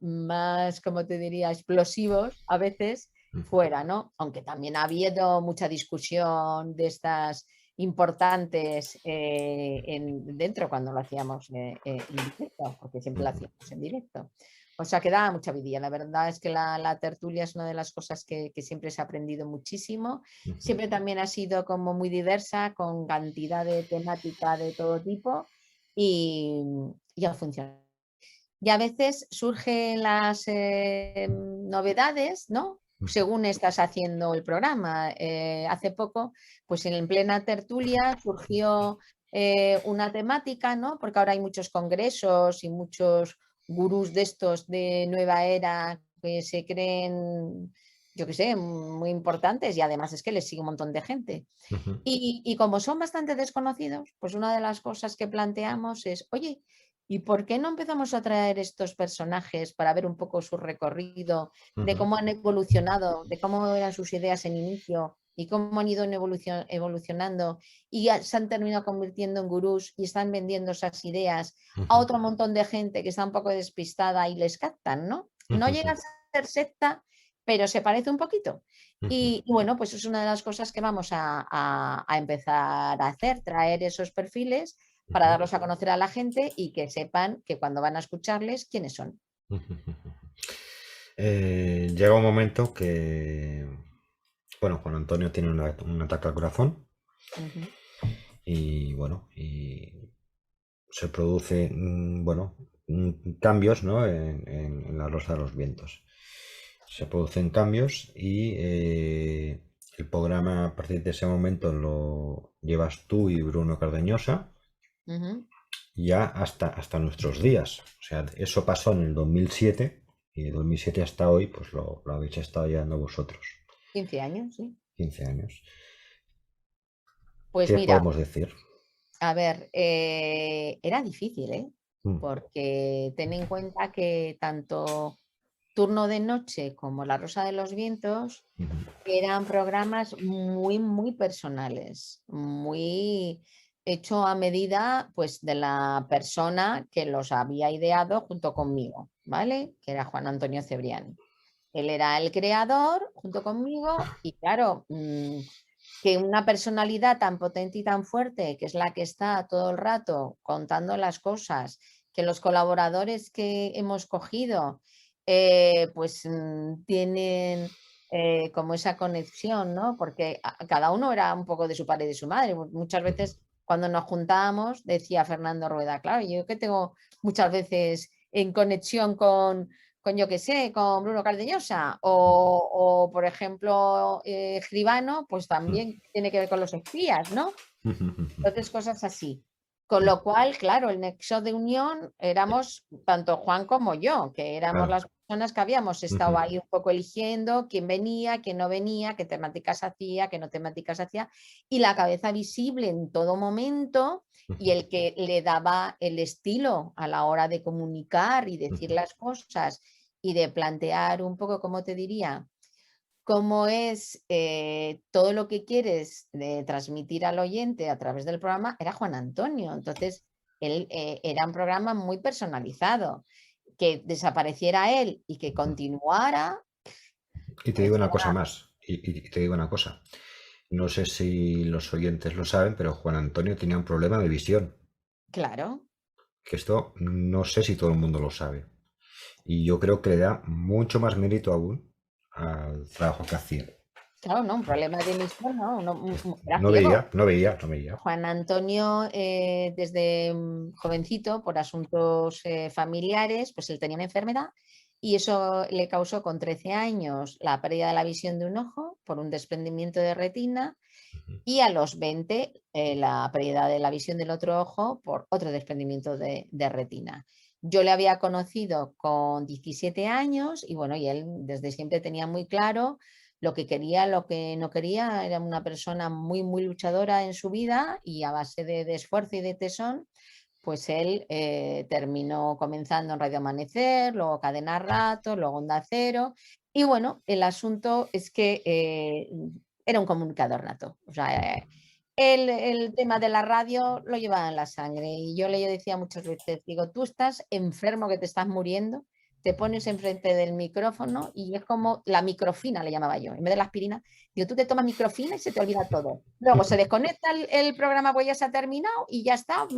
más, como te diría, explosivos a veces ujú, fuera, ¿no? Aunque también ha habido mucha discusión de estas importantes dentro cuando lo hacíamos en directo, porque siempre lo ujú, hacíamos en directo. O sea que daba mucha vidilla. La verdad es que la tertulia es una de las cosas que siempre se ha aprendido muchísimo. ujú, Siempre también ha sido como muy diversa, con cantidad de temática de todo tipo y, y ha funcionado. Y a veces surgen las novedades, ¿no? ujú, Según estás haciendo el programa. Hace poco, pues en plena tertulia surgió una temática, ¿no? Porque ahora hay muchos congresos y muchos gurús de estos de nueva era que se creen, yo qué sé, muy importantes y además es que les sigue un montón de gente. ujú, Y como son bastante desconocidos, pues una de las cosas que planteamos es, oye, ¿y por qué no empezamos a traer estos personajes para ver un poco su recorrido, de ujú, cómo han evolucionado, de cómo eran sus ideas en inicio y cómo han ido evolucionando y se han terminado convirtiendo en gurús y están vendiendo esas ideas a ujú, otro montón de gente que está un poco despistada y les captan, ¿no? No llega a ujú, ser secta, pero se parece un poquito. ujú, Y bueno, pues es una de las cosas que vamos a empezar a hacer, traer esos perfiles para ujú, darlos a conocer a la gente y que sepan que cuando van a escucharles, quiénes son. ujú, ujú. Llega un momento que, bueno, Juan Antonio tiene un ataque al corazón Ujú, y bueno, y se produce, bueno, cambios, ¿no? En la Rosa de los Vientos. Se producen cambios y el programa a partir de ese momento lo llevas tú y Bruno Cardeñosa ujú. ya hasta nuestros días. O sea, eso pasó en el 2007 y de 2007 hasta hoy pues lo habéis estado llevando vosotros. 15 años, sí. 15 años. Pues ¿Qué mira, podemos decir? a ver, era difícil, ¿eh? Mm, Porque ten en cuenta que tanto Turno de Noche como La Rosa de los Vientos ujú, eran programas muy personales, muy hecho a medida pues de la persona que los había ideado junto conmigo, ¿vale? Que era Juan Antonio Cebrián. Él era el creador junto conmigo y claro, que una personalidad tan potente y tan fuerte, que es la que está todo el rato contando las cosas, que los colaboradores que hemos cogido, pues tienen como esa conexión, ¿no? Porque cada uno era un poco de su padre y de su madre. Muchas ujú, veces cuando nos juntábamos, decía Fernando Rueda, claro, yo que tengo muchas veces en conexión con yo que sé, con Bruno Cardeñosa o por ejemplo, Escribano, pues ujú, también tiene que ver con los espías, ¿no? ujú, ujú, Entonces, cosas así. Con lo cual, claro, el nexo de unión éramos tanto Juan como yo, que éramos Claro. las personas que habíamos estado ahí un poco eligiendo quién venía, quién no venía, qué temáticas hacía, qué no temáticas hacía, y la cabeza visible en todo momento y el que le daba el estilo a la hora de comunicar y decir las cosas y de plantear un poco, ¿cómo te diría? Cómo es todo lo que quieres de transmitir al oyente a través del programa, era Juan Antonio. Entonces, él era un programa muy personalizado. Que desapareciera él y que continuara, Y te digo pues una cosa era, más, y te digo una cosa. No sé si los oyentes lo saben, pero Juan Antonio tenía un problema de visión, claro, que esto no sé si todo el mundo lo sabe. Y yo creo que le da mucho más mérito aún al trabajo que hacía. claro, no, un problema de emisión, no, era No ciego. veía, no veía, no veía. Juan Antonio, desde jovencito, por asuntos familiares, pues él tenía una enfermedad y eso le causó con 13 años la pérdida de la visión de un ojo por un desprendimiento de retina y a los 20 la pérdida de la visión del otro ojo por otro desprendimiento de retina. Yo le había conocido con 17 años y bueno, y él desde siempre tenía muy claro lo que quería, lo que no quería. Era una persona muy, muy luchadora en su vida y a base de esfuerzo y de tesón, pues él terminó comenzando en Radio Amanecer, luego Cadena Rato, luego Onda Cero. Y bueno, el asunto es que era un comunicador nato. O sea, el tema de la radio lo llevaba en la sangre. Y yo le decía muchas veces, digo, tú estás enfermo, que te estás muriendo, te pones enfrente del micrófono y es como la microfina, le llamaba yo, en vez de la aspirina. Digo, tú te tomas microfina y se te olvida todo. Luego se desconecta el programa, pues ya se ha terminado y ya está,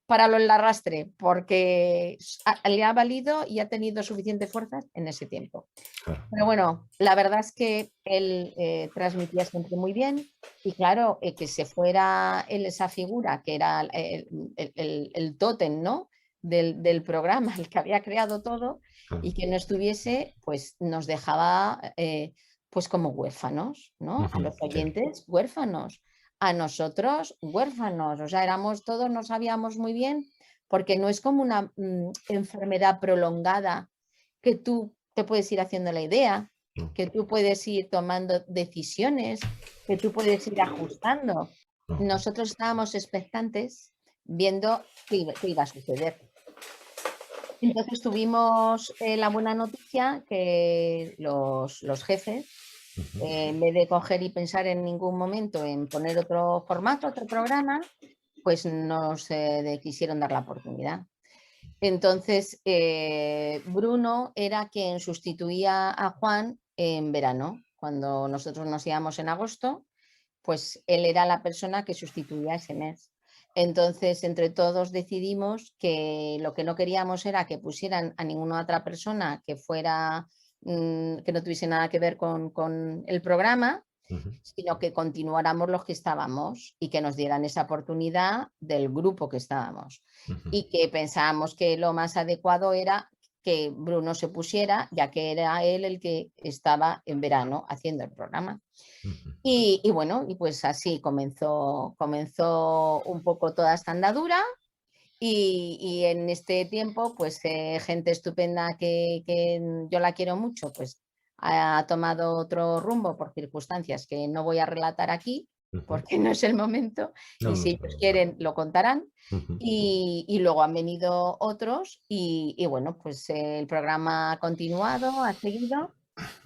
para lo el arrastre, porque le ha valido y ha tenido suficiente fuerza en ese tiempo. Claro. Pero bueno, la verdad es que él transmitía siempre muy bien y claro, que se fuera él esa figura que era el tótem, ¿no? Del programa, el que había creado todo Claro. y que no estuviese, pues nos dejaba pues como huérfanos, ¿no? A los Sí. oyentes huérfanos, a nosotros huérfanos, o sea, éramos todos, no sabíamos muy bien, porque no es como una enfermedad prolongada que tú te puedes ir haciendo la idea, No, que tú puedes ir tomando decisiones, que tú puedes ir ajustando. no. Nosotros estábamos expectantes viendo qué iba a suceder. Entonces tuvimos la buena noticia que los jefes, en vez de coger y pensar en ningún momento en poner otro formato, otro programa, pues nos quisieron dar la oportunidad. Entonces, Bruno era quien sustituía a Juan en verano. Cuando nosotros nos íbamos en agosto, pues él era la persona que sustituía ese mes. Entonces, entre todos decidimos que lo que no queríamos era que pusieran a ninguna otra persona que fuera, que no tuviese nada que ver con el programa, sino que continuáramos los que estábamos y que nos dieran esa oportunidad del grupo que estábamos. Y que pensábamos que lo más adecuado era que Bruno se pusiera, ya que era él el que estaba en verano haciendo el programa. Y bueno, y pues así comenzó un poco toda esta andadura. Y en este tiempo, pues gente estupenda que yo la quiero mucho, pues ha tomado otro rumbo por circunstancias que no voy a relatar aquí, porque no es el momento, No, y no, si ellos quieren lo contarán. Y luego han venido otros y bueno, pues el programa ha continuado, ha seguido.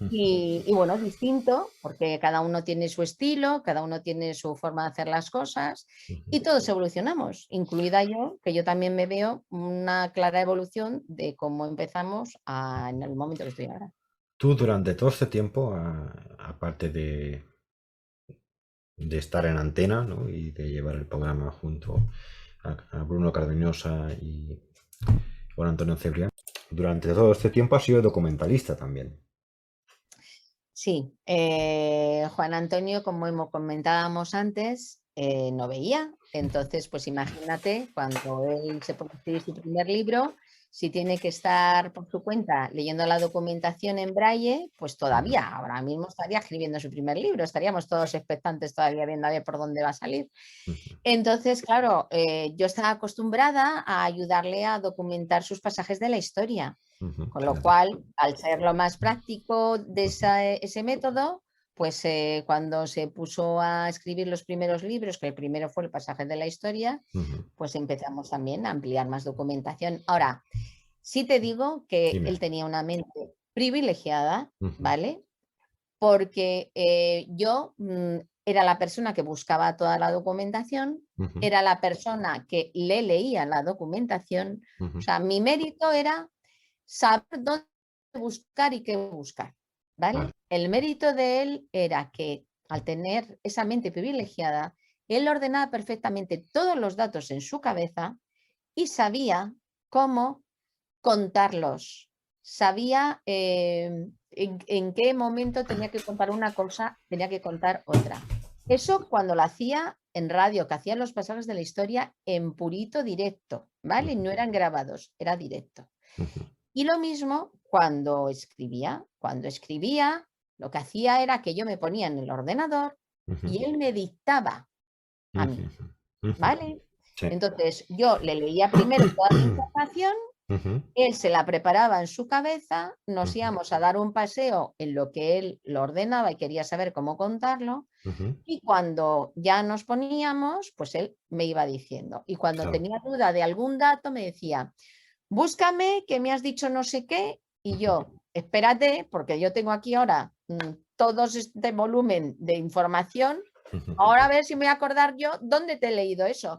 Y bueno, distinto, porque cada uno tiene su estilo, cada uno tiene su forma de hacer las cosas y todos evolucionamos, incluida yo, que yo también me veo una clara evolución de cómo empezamos en el momento que estoy ahora. Tú durante todo este tiempo, aparte de estar en antena, ¿no? Y de llevar el programa junto a Bruno Cardeñosa y Juan Antonio Cebrián, durante todo este tiempo has sido documentalista también. Sí, Juan Antonio, como comentábamos antes, no veía. Entonces, pues imagínate, cuando él se pone a escribir su primer libro, si tiene que estar por su cuenta leyendo la documentación en braille, pues todavía, ahora mismo estaría escribiendo su primer libro, estaríamos todos expectantes todavía viendo a ver por dónde va a salir. Entonces, claro, yo estaba acostumbrada a ayudarle a documentar sus pasajes de la historia, con lo Claro. cual, al ser lo más práctico de ese método, pues cuando se puso a escribir los primeros libros, que el primero fue el pasaje de la historia, pues empezamos también a ampliar más documentación. Ahora, sí te digo que Dime. él tenía una mente privilegiada, Ujú. ¿vale? Porque yo era la persona que buscaba toda la documentación, Ujú. era la persona que le leía la documentación. Ujú. O sea, mi mérito era saber dónde buscar y qué buscar, ¿vale? Vale. El mérito de él era que al tener esa mente privilegiada, él ordenaba perfectamente todos los datos en su cabeza y sabía cómo contarlos. Sabía en qué momento tenía que contar una cosa, tenía que contar otra. Eso cuando lo hacía en radio, que hacía los pasajes de la historia en purito directo, ¿vale? No eran grabados, era directo. Ujú. Y lo mismo cuando escribía. Cuando escribía, lo que hacía era que yo me ponía en el ordenador Ujú. y él me dictaba a mí, Ujú. ¿vale? Sí. Entonces yo le leía primero toda la información, Ujú. él se la preparaba en su cabeza, nos Ujú. íbamos a dar un paseo en lo que él lo ordenaba y quería saber cómo contarlo, Ujú. y cuando ya nos poníamos, pues él me iba diciendo. Y cuando Claro. tenía duda de algún dato, me decía, búscame que me has dicho no sé qué, y yo, espérate, porque yo tengo aquí ahora todo este volumen de información, Ujú. ahora a ver si me voy a acordar yo dónde te he leído eso.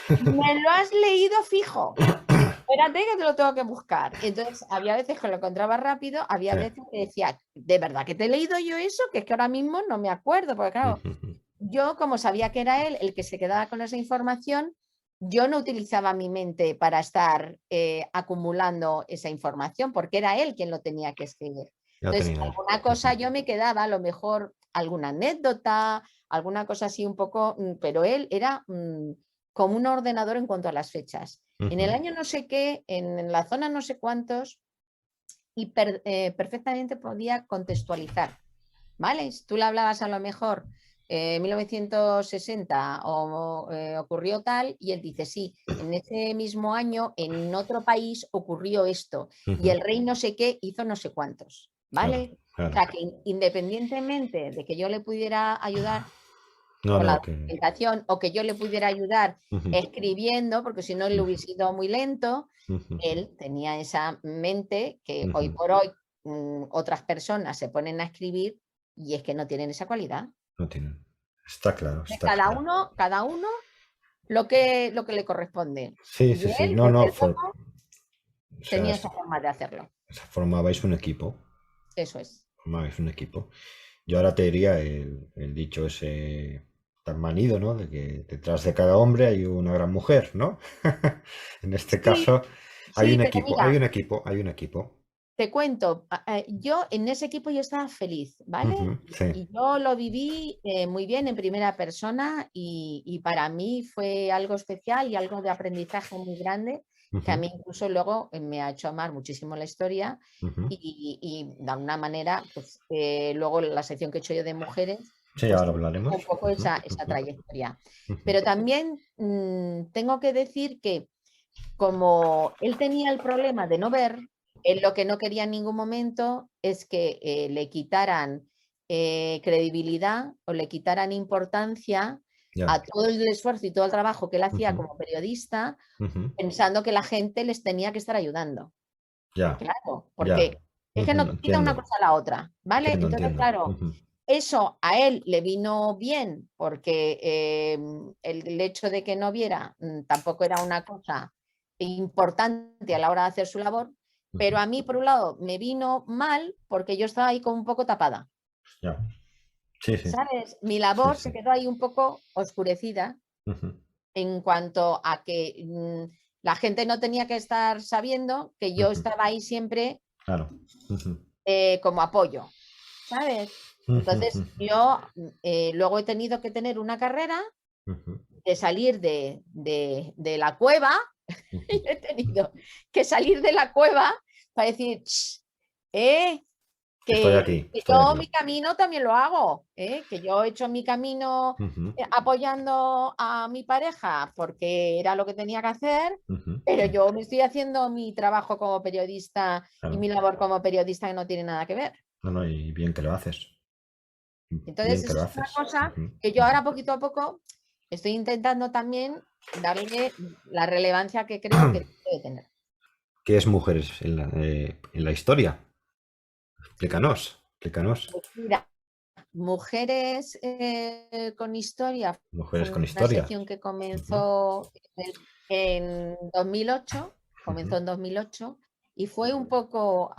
Me lo has leído fijo. Espérate que te lo tengo que buscar. Entonces, había veces que lo encontraba rápido, había Sí. veces que decía, ¿de verdad que te he leído yo eso? Que es que ahora mismo no me acuerdo, porque claro, Ujú. yo como sabía que era él el que se quedaba con esa información, yo no utilizaba mi mente para estar acumulando esa información, porque era él quien lo tenía que escribir. Ya Entonces, tenía él. alguna cosa yo me quedaba, a lo mejor alguna anécdota, alguna cosa así un poco, pero él era como un ordenador en cuanto a las fechas. En el Ujú. año no sé qué, en la zona no sé cuántos, y perfectamente podía contextualizar. ¿Vale? Tú le hablabas a lo mejor 1960 o ocurrió tal y él dice, sí, en ese mismo año en otro país ocurrió esto y Ujú. el rey no sé qué hizo no sé cuántos, Claro, ¿vale? O claro. sea, que independientemente de que yo le pudiera ayudar No, con la no, que. documentación o que yo le pudiera ayudar Ujú. escribiendo, porque si no le Ujú. hubiese ido muy lento, Ujú. él tenía esa mente que hoy Ujú. por hoy otras personas se ponen a escribir y es que no tienen esa cualidad. No tienen. Está claro, De está claro. cada uno lo que le corresponde. Sí, Y sí, sí. él, No, no. desde luego, O sea, tenía esa forma de hacerlo. formabais un equipo. Eso es. Formabais un equipo. Yo ahora te diría el dicho ese tan manido, ¿no? De que detrás de cada hombre hay una gran mujer, ¿no? En este Sí, caso, hay sí, un pero equipo, hay mira, un equipo, hay un equipo. te cuento, yo en ese equipo yo estaba feliz, ¿vale? Ujú. Sí. Y yo lo viví muy bien en primera persona y para mí fue algo especial y algo de aprendizaje muy grande que a Ujú. mí incluso luego me ha hecho amar muchísimo la historia Ujú. y de alguna manera, pues luego la sección que he hecho yo de mujeres, Sí, pues ahora hablaremos. un poco Ujú. esa Ujú. trayectoria. Ujú. Pero también tengo que decir que como él tenía el problema de no ver, él lo que no quería en ningún momento es que le quitaran credibilidad o le quitaran importancia Ya. a todo el esfuerzo y todo el trabajo que él hacía Ujú. como periodista, Ujú. pensando que la gente les tenía que estar ayudando. Ya. Claro, Ya. porque es que Ujú. no quita una Entiendo. cosa a la otra, ¿vale? Entiendo, Entonces, entiendo. claro, Ujú. eso a él le vino bien porque el hecho de que no viera tampoco era una cosa importante a la hora de hacer su labor, pero Ujú. a mí, por un lado, me vino mal porque yo estaba ahí como un poco tapada, Ya. Sí, sí. ¿sabes? Mi Sí, labor se sí. quedó ahí un poco oscurecida Ujú. en cuanto a que la gente no tenía que estar sabiendo que yo Ujú. estaba ahí siempre Claro. Ujú. como apoyo, ¿sabes? Ujú. Entonces, Ujú. yo luego he tenido que tener una carrera Ujú, de salir de la cueva, y ujú. he tenido que salir de la cueva para decir, "Ch, eh, Estoy que, aquí, que estoy yo aquí. mi camino también lo hago, que yo he hecho mi camino Ujú, apoyando a mi pareja porque era lo que tenía que hacer, ujú, pero sí, yo me estoy haciendo mi trabajo como periodista y claro. mi labor como periodista que no tiene nada que ver. No, no, y bien que lo haces. Bien Entonces, que eso lo es una haces. cosa Ujú, que yo ujú. ahora poquito a poco estoy intentando también darle la relevancia que creo que debe tener. ¿Qué es mujeres en la historia? Explícanos, explícanos. Pues mira, Mujeres con historia Mujeres fue con una historia. sección que Ujú, comenzó en 2008, ujú, comenzó en 2008 y fue un poco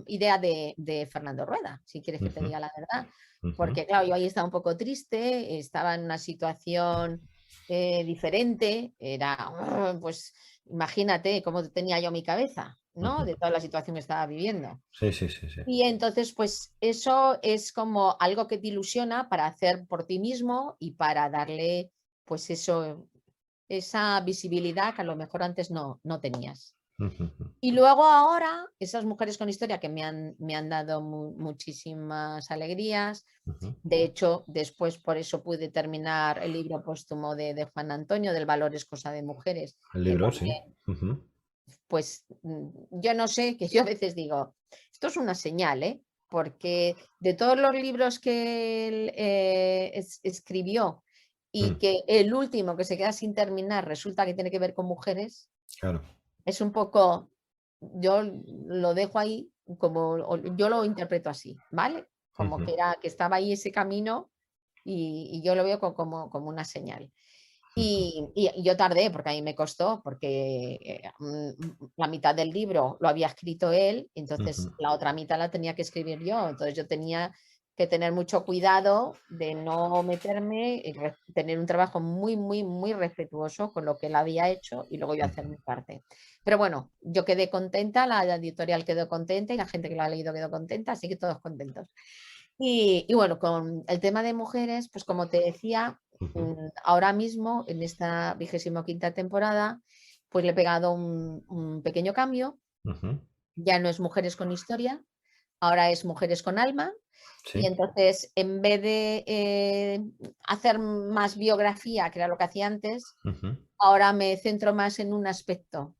idea de Fernando Rueda, si quieres que te ujú, diga la verdad, ujú, porque claro, yo ahí estaba un poco triste, estaba en una situación diferente, era, pues imagínate cómo tenía yo mi cabeza, ¿no? ujú. De toda la situación que estaba viviendo. Sí, sí, sí, sí. Y entonces, pues eso es como algo que te ilusiona para hacer por ti mismo y para darle, pues eso, esa visibilidad que a lo mejor antes no tenías. Ujú, ujú, Y luego ahora, esas mujeres con historia que me han dado muchísimas alegrías. ujú. De hecho, después por eso pude terminar el libro póstumo de Juan Antonio, del Valor es cosa de mujeres, El que libro, sí. también Ujú, pues yo no sé, que yo a veces digo, esto es una señal, ¿eh? Porque de todos los libros que él escribió y mm, que el último que se queda sin terminar resulta que tiene que ver con mujeres, claro. es un poco, yo lo dejo ahí como, yo lo interpreto así, ¿vale? Como Ujú, que era, que estaba ahí ese camino y yo lo veo como una señal. ujú, Y yo tardé, porque a mí me costó, porque la mitad del libro lo había escrito él, ujú, entonces la otra mitad la tenía que escribir yo. Entonces yo tenía que tener mucho cuidado de no meterme y tener un trabajo muy, muy, muy respetuoso con lo que él había hecho y luego yo hacer ujú, mi parte. Pero bueno, yo quedé contenta, la editorial quedó contenta y la gente que lo ha leído quedó contenta, así que todos contentos. Y bueno, con el tema de mujeres, pues como te decía, ujú, ahora mismo, en esta 25ª temporada, pues le he pegado un pequeño cambio. ujú. Ya no es Mujeres con Historia, ahora es Mujeres con Alma. Y Sí. entonces, en vez de hacer más biografía, que era lo que hacía antes, Ujú, ahora me centro más en un aspecto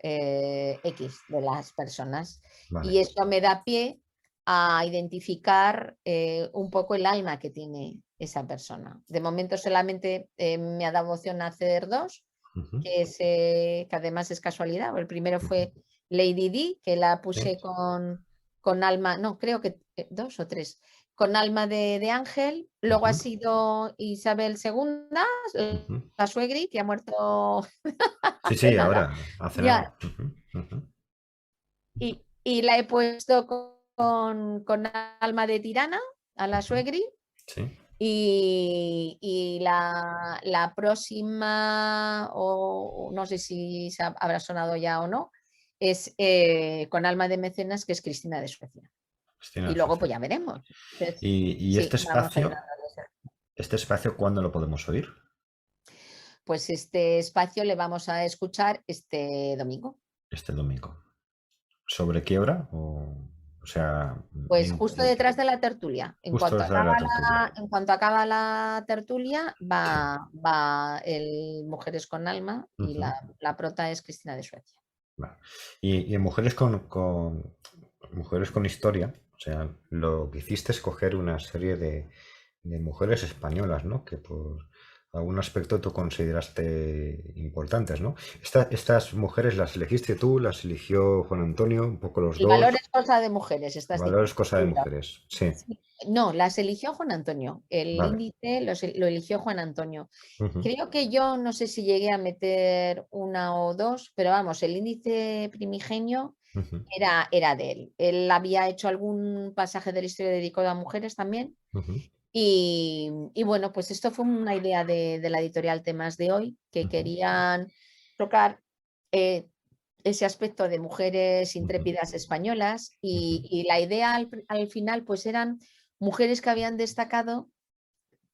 X de las personas. vale. Y eso me da pie a identificar un poco el alma que tiene esa persona. De momento solamente me ha dado opción a hacer dos, Ujú, que además es casualidad. El primero ujú. fue Lady Di, que la Sí. puse con alma, no, creo que dos o tres, con alma de ángel. Luego ha Ujú, sido Isabel II, ujú. la suegri, que ha muerto Sí, hace sí, nada. ahora, hace Ya, nada. Ujú, ujú. y la he puesto con alma de tirana a la Ujú, suegri. sí. Y la próxima, o no sé si habrá sonado ya o no, es con alma de mecenas, que es Cristina de Suecia. Cristina Y de luego Suecia. pues ya veremos. Entonces, Y sí, vamos a ir dando. este espacio, ¿cuándo lo podemos oír? Pues este espacio le vamos a escuchar este domingo. Este domingo. ¿Sobre qué hora? O sea, Pues justo detrás de la tertulia. En justo cuanto desde la acaba tertulia. la tertulia, Sí. va el Mujeres con Alma y Ujú, la prota es Cristina de Suecia. vale. Y en mujeres mujeres con historia, o sea, lo que hiciste es coger una serie de mujeres españolas, ¿no? Que por algún aspecto tú consideraste importantes, ¿no? Estas mujeres las elegiste tú, las eligió Juan Antonio, un poco los El valor dos. es cosa de mujeres, El estás valor diciendo. es cosa de mujeres. Sí, Sí. No, las eligió Juan Antonio. El vale. índice lo eligió Juan Antonio. Ujú, Creo que yo no sé si llegué a meter una o dos, pero vamos, el índice primigenio ujú, era de él. Él había hecho algún pasaje de la historia dedicado a mujeres también. ujú, Y bueno, pues esto fue una idea de la editorial Temas de Hoy, que ujú, querían tocar eh, ese aspecto de mujeres ujú, intrépidas españolas ujú, y la idea al final pues eran mujeres que habían destacado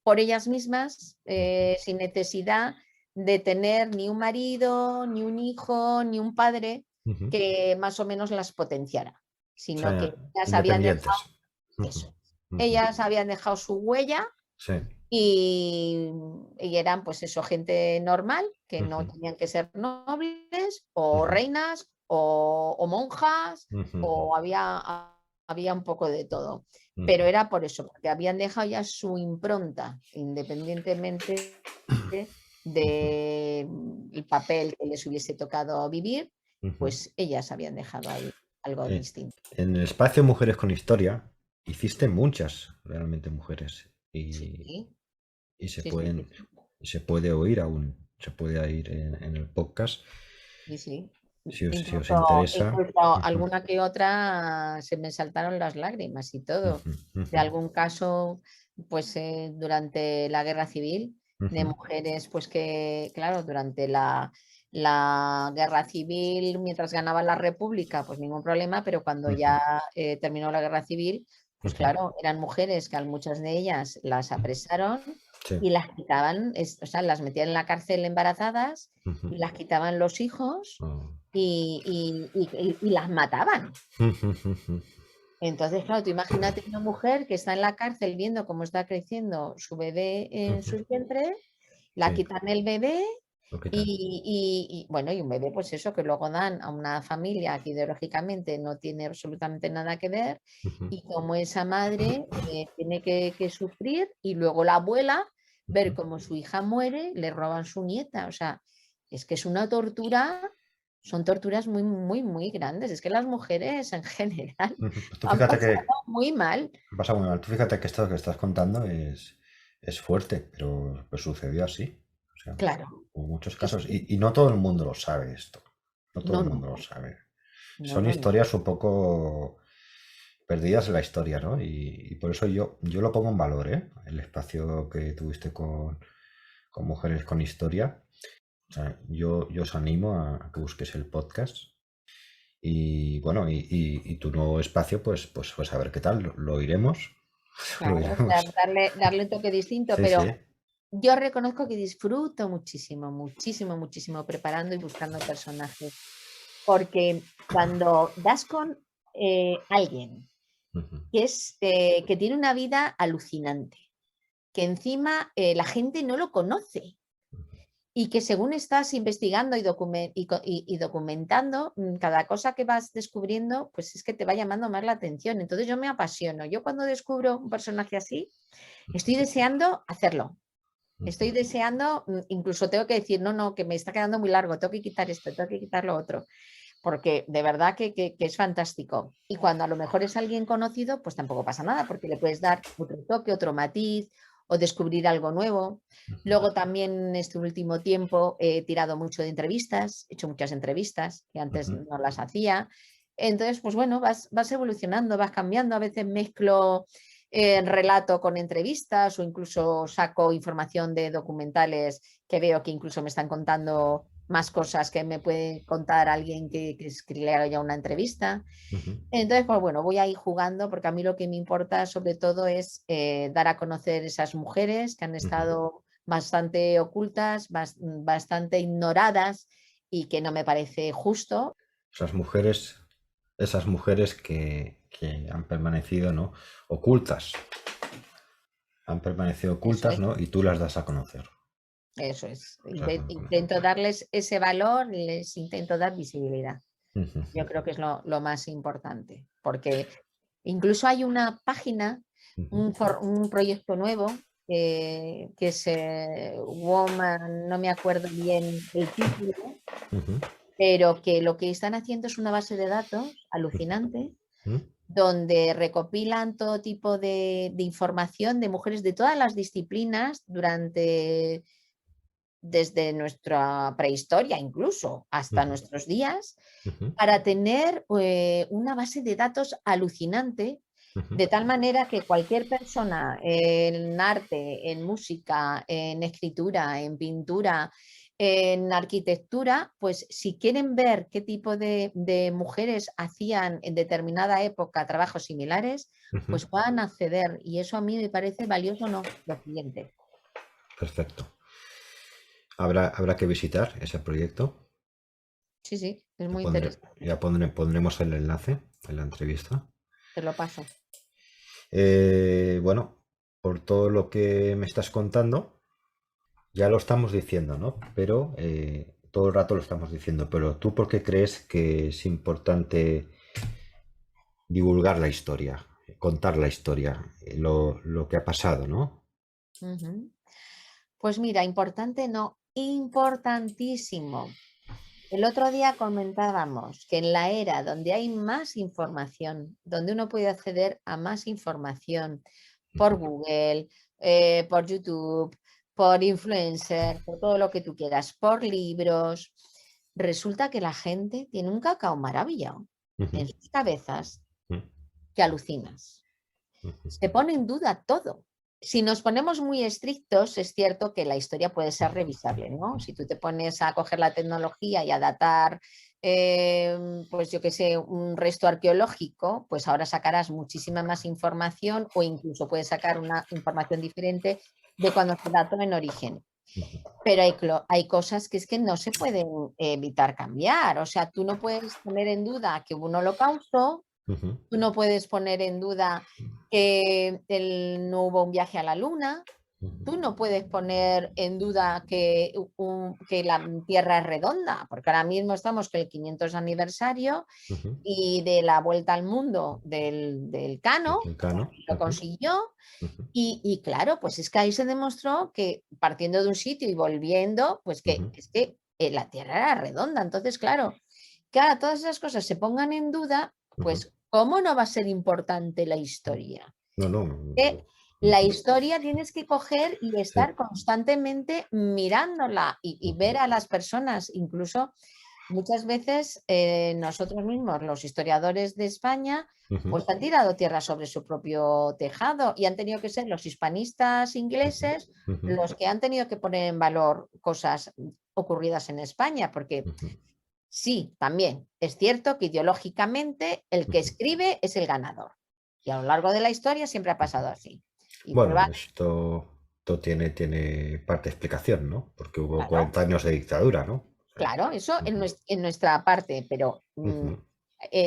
por ellas mismas, sin necesidad de tener ni un marido, ni un hijo, ni un padre que más o menos las potenciara, O sino que sea, ellas habían independientes. dejado eso. Ellas habían dejado su huella Sí. y eran, pues eso, gente normal, que no tenían que ser nobles o reinas o monjas, o había un poco de todo. Pero era por eso, porque habían dejado ya su impronta, independientemente del papel que les hubiese tocado vivir, pues ellas habían dejado ahí algo distinto. En el espacio Mujeres con Historia hiciste muchas realmente mujeres Sí, y se sí, sí, pueden, sí, se puede oír aún, se puede oír en el podcast sí, sí. si os Incluso, interesa. incluso alguna que otra se me saltaron las lágrimas y todo. De algún caso, pues durante la guerra civil, de mujeres, pues que, claro, durante la guerra civil, mientras ganaba la República, pues ningún problema, pero cuando ya terminó la guerra civil, pues claro, eran mujeres que a muchas de ellas las apresaron Sí. y las quitaban, o sea, las metían en la cárcel embarazadas y las quitaban los hijos Oh. y las mataban. Entonces, claro, tú imagínate una mujer que está en la cárcel viendo cómo está creciendo su bebé en su vientre, la Sí, quitan el bebé lo quitan. bueno, y un bebé, pues eso, que luego dan a una familia que ideológicamente no tiene absolutamente nada que ver, y como esa madre tiene que sufrir, y luego la abuela ver cómo su hija muere, le roban su nieta, o sea, es que es una tortura. Son torturas muy, muy, muy grandes. Es que las mujeres en general Tú han fíjate pasado que muy mal. pasa muy mal. Tú fíjate que esto que estás contando es fuerte, pero pues sucedió así. O sea, Claro. hubo muchos Sí, casos. sí. Y no todo el mundo lo sabe esto. No todo No, el no, mundo lo sabe. no, Son no, no. historias un poco perdidas en la historia, ¿no? Y por eso yo lo pongo en valor, ¿eh? El espacio que tuviste con Mujeres con Historia. O sea, yo os animo a que busques el podcast. Y bueno, y tu nuevo espacio, pues a ver qué tal, lo oiremos. Lo Claro, o sea, oiremos. darle un toque distinto, Sí, pero sí. yo reconozco que disfruto muchísimo, muchísimo, muchísimo preparando y buscando personajes, porque cuando das con alguien Ujú, que tiene una vida alucinante, que encima la gente no lo conoce, y que según estás investigando y documentando, cada cosa que vas descubriendo, pues es que te va llamando más la atención. Entonces yo me apasiono. Yo cuando descubro un personaje así, estoy deseando hacerlo. ujú, Estoy deseando, incluso tengo que decir, no, no, que me está quedando muy largo, tengo que quitar esto, tengo que quitar lo otro, porque de verdad que es fantástico. Y cuando a lo mejor es alguien conocido, pues tampoco pasa nada, porque le puedes dar otro toque, otro matiz o descubrir algo nuevo. Luego también este último tiempo he tirado mucho de entrevistas, he hecho muchas entrevistas que antes ujú, no las hacía. Entonces, pues bueno, vas evolucionando, vas cambiando. A veces mezclo relato con entrevistas o incluso saco información de documentales que veo que incluso me están contando más cosas que me puede contar alguien que le haga ya una entrevista. ujú, Entonces, pues bueno, voy a ir jugando porque a mí lo que me importa sobre todo es dar a conocer esas mujeres que han ujú. estado bastante ocultas, bastante ignoradas y que no me parece justo. Esas mujeres que han permanecido, ¿no? Ocultas. Han permanecido Eso ocultas, es, ¿no? Y tú las das a conocer. eso es. Las das a conocer. Intento darles ese valor, les intento dar visibilidad. Ujú, Yo creo que es lo más importante, porque incluso hay una página, ujú, un proyecto nuevo, que es Woman, no me acuerdo bien el título, ujú, pero que lo que están haciendo es una base de datos alucinante, ujú, donde recopilan todo tipo de información de mujeres de todas las disciplinas desde nuestra prehistoria incluso hasta ujú, nuestros días, ujú, para tener una base de datos alucinante, ujú, de tal manera que cualquier persona en arte, en música, en escritura, en pintura, En arquitectura, pues si quieren ver qué tipo de mujeres hacían en determinada época trabajos similares, Ujú. pues puedan acceder. Y eso a mí me parece valioso, no, lo siguiente. Perfecto. Habrá que visitar ese proyecto. Sí, sí, es muy interesante. Ya pondremos el enlace en la entrevista. Te lo paso. Bueno, por todo lo que me estás contando, ya lo estamos diciendo, ¿no? Pero todo el rato lo estamos diciendo. Pero ¿tú por qué crees que es importante divulgar la historia, contar la historia, lo que ha pasado, ¿no? Ujú. Pues mira, importante no, importantísimo. El otro día comentábamos que en la era donde hay más información, donde uno puede acceder a más información por Ujú, Google, por YouTube, por influencer, por todo lo que tú quieras, por libros, resulta que la gente tiene un cacao maravillado ujú, en sus cabezas ujú, que alucinas. Se ujú, pone en duda todo. Si nos ponemos muy estrictos, es cierto que la historia puede ser revisable, ¿no? Si tú te pones a coger la tecnología y a datar, pues yo qué sé, un resto arqueológico, pues ahora sacarás muchísima más información o incluso puedes sacar una información diferente de cuando se dató en origen. Pero hay cosas que es que no se pueden evitar cambiar. O sea, tú no puedes poner en duda que hubo un holocausto. ujú, Tú no puedes poner en duda que no hubo un viaje a la luna. Tú ujú, no puedes poner en duda que la Tierra es redonda, porque ahora mismo estamos con el 500 aniversario ujú. y de la vuelta al mundo del Cano, Mexicano. lo Ujú, consiguió. ujú, Y claro, pues es que ahí se demostró que partiendo de un sitio y volviendo, pues que ujú, es que la Tierra era redonda. Entonces, claro, que ahora todas esas cosas se pongan en duda, ujú. pues ¿cómo no va a ser importante la historia? No, no, no, Que la ujú. historia tienes que coger y Sí. estar constantemente mirándola y Ujú, ver a las personas, incluso muchas veces nosotros mismos, los historiadores de España, ujú, pues han tirado tierra sobre su propio tejado y han tenido que ser los hispanistas ujú, ingleses ujú, los que han tenido que poner en valor cosas ocurridas en España, porque ujú, sí, también es cierto que ideológicamente el que ujú, escribe es el ganador. Y a lo largo de la historia siempre ha ujú. pasado así. Y Bueno, prueba, esto tiene parte de explicación, ¿no? Porque hubo claro, 40 años de dictadura, ¿no? O sea, claro, eso ujú, en nuestra parte, pero ujú,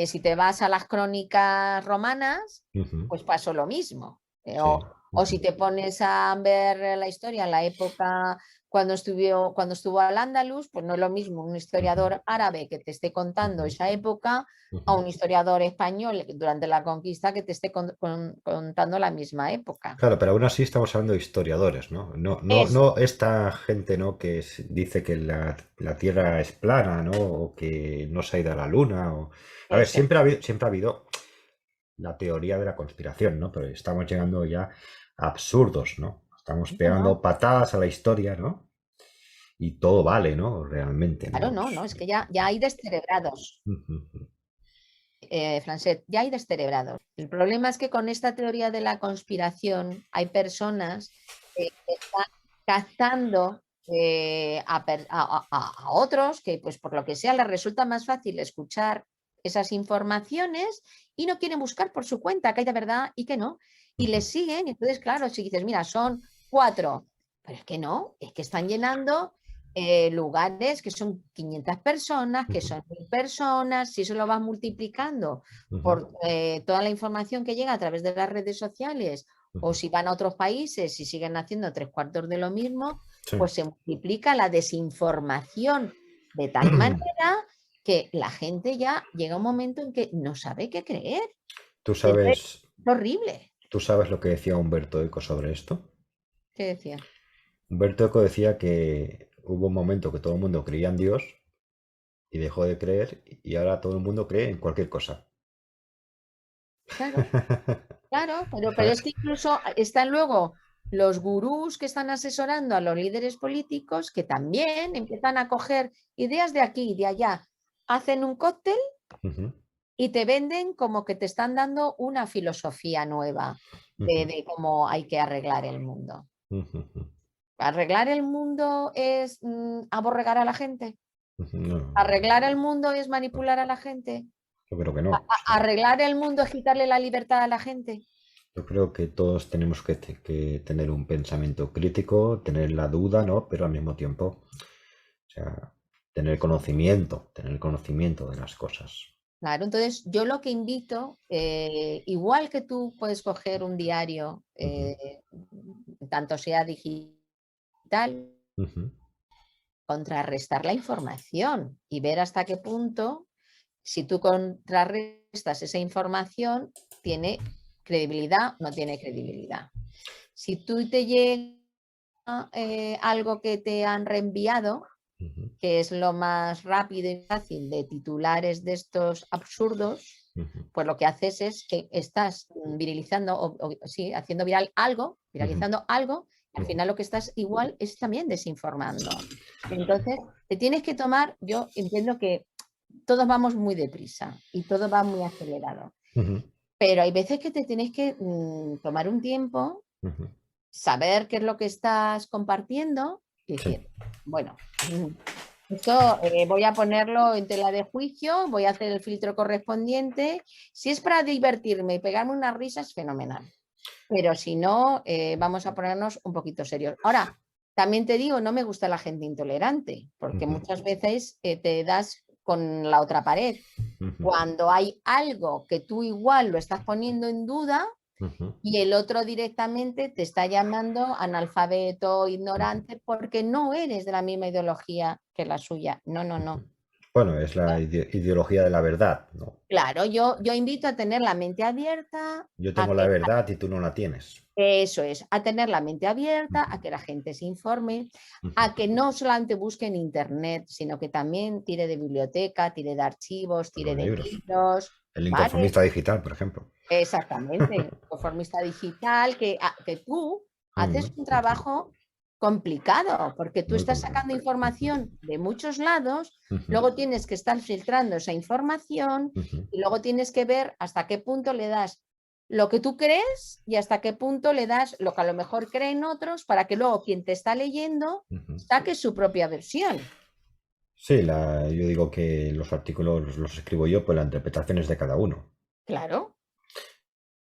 si te vas a las crónicas romanas, ujú. pues pasó lo mismo. Sí. O si Ujú, te pones a ver la historia en la época cuando estuvo Al-Ándalus, pues no es lo mismo un ujú, historiador árabe que te esté contando ujú, esa época a ujú. un historiador español durante la conquista que te esté contando la misma época. Claro, pero aún así estamos hablando de historiadores, ¿no? No, no, Eso, no esta gente, ¿no? Que dice que la Tierra es plana, ¿no? O que no se ha ido a la Luna. A ver, eso. siempre ha habido la teoría de la conspiración, ¿no? Pero estamos llegando ya a absurdos, ¿no? Estamos No, pegando no, patadas a la historia, ¿no? Y todo vale, ¿no? Realmente, claro, ¿no? no, no, es que ya hay descerebrados. Francet, ya hay descerebrados. El problema es que con esta teoría de la conspiración hay personas que están captando a otros que, pues por lo que sea, les resulta más fácil escuchar esas informaciones y no quieren buscar por su cuenta que hay de verdad y que no. Y les siguen. Y entonces, claro, si dices, mira, son 4, pero es que no, es que están llenando lugares que son 500 personas, que son 1000 personas, si eso lo vas multiplicando por toda la información que llega a través de las redes sociales o si van a otros países y siguen haciendo 3/4 de lo mismo, Sí. pues se multiplica la desinformación de tal manera que la gente ya llega un momento en que no sabe qué creer. ¿Tú Es sabes, horrible. tú sabes lo que decía Humberto Eco sobre esto? ¿Qué decía? Humberto Eco decía que hubo un momento que todo el mundo creía en Dios y dejó de creer y ahora todo el mundo cree en cualquier cosa. Claro. Claro, pero es que incluso están luego los gurús que están asesorando a los líderes políticos que también empiezan a coger ideas de aquí y de allá, hacen un cóctel Ujú, y te venden como que te están dando una filosofía nueva ujú, de cómo hay que arreglar el mundo. ujú, ujú. ¿Arreglar el mundo es aborregar a la gente? No, ¿Arreglar el mundo es manipular a la gente? yo creo que no. O sea, ¿Arreglar el mundo es quitarle la libertad a la gente? yo creo que todos tenemos que tener un pensamiento crítico, tener la duda, ¿no? Pero al mismo tiempo, o sea, tener conocimiento de las cosas. Claro, entonces yo lo que invito, igual que tú puedes coger un diario, Ujú, tanto sea digital, ujú, contrarrestar la información y ver hasta qué punto, si tú contrarrestas esa información, tiene credibilidad o no tiene credibilidad. Si tú te llega algo que te han reenviado, ujú, que es lo más rápido y fácil de titulares de estos absurdos, ujú, pues lo que haces es que estás viralizando, sí, haciendo viral algo, ujú, viralizando algo, y al ujú, final lo que estás igual es también desinformando. Entonces, te tienes que tomar, yo entiendo que todos vamos muy deprisa y todo va muy acelerado, ujú, pero hay veces que te tienes que tomar un tiempo, ujú. saber qué es lo que estás compartiendo y Sí. decir, bueno, esto voy a ponerlo en tela de juicio, voy a hacer el filtro correspondiente. Si es para divertirme y pegarme unas risas, fenomenal. Pero si no, vamos a ponernos un poquito serios. Ahora, también te digo, no me gusta la gente intolerante, porque Ujú, muchas veces te das con la otra pared. ujú, Cuando hay algo que tú igual lo estás poniendo en duda, ujú, y el otro directamente te está llamando analfabeto, ujú, ignorante, porque no eres de la misma ideología que la suya. No, no, ujú. no. Bueno, es la ideología de la verdad, ¿no? Claro, yo invito a tener la mente abierta, Yo tengo a la que verdad y tú no la tienes. eso es, a tener la mente abierta, Ujú, a que la gente se informe, ujú. a que no solamente busque en internet, sino que también tire de biblioteca, tire de archivos, tire Los de libros. libros, El ¿vale? inconformista digital, por ejemplo. Exactamente, conformista digital, que tú Ujú, haces un trabajo complicado, porque tú muy estás complicado. sacando información de muchos lados, Ujú, luego tienes que estar filtrando esa información ujú, y luego tienes que ver hasta qué punto le das lo que tú crees y hasta qué punto le das lo que a lo mejor creen otros para que luego quien te está leyendo ujú. saque su propia versión. Sí, yo digo que los artículos los escribo yo, pues la interpretación es de cada uno. Claro,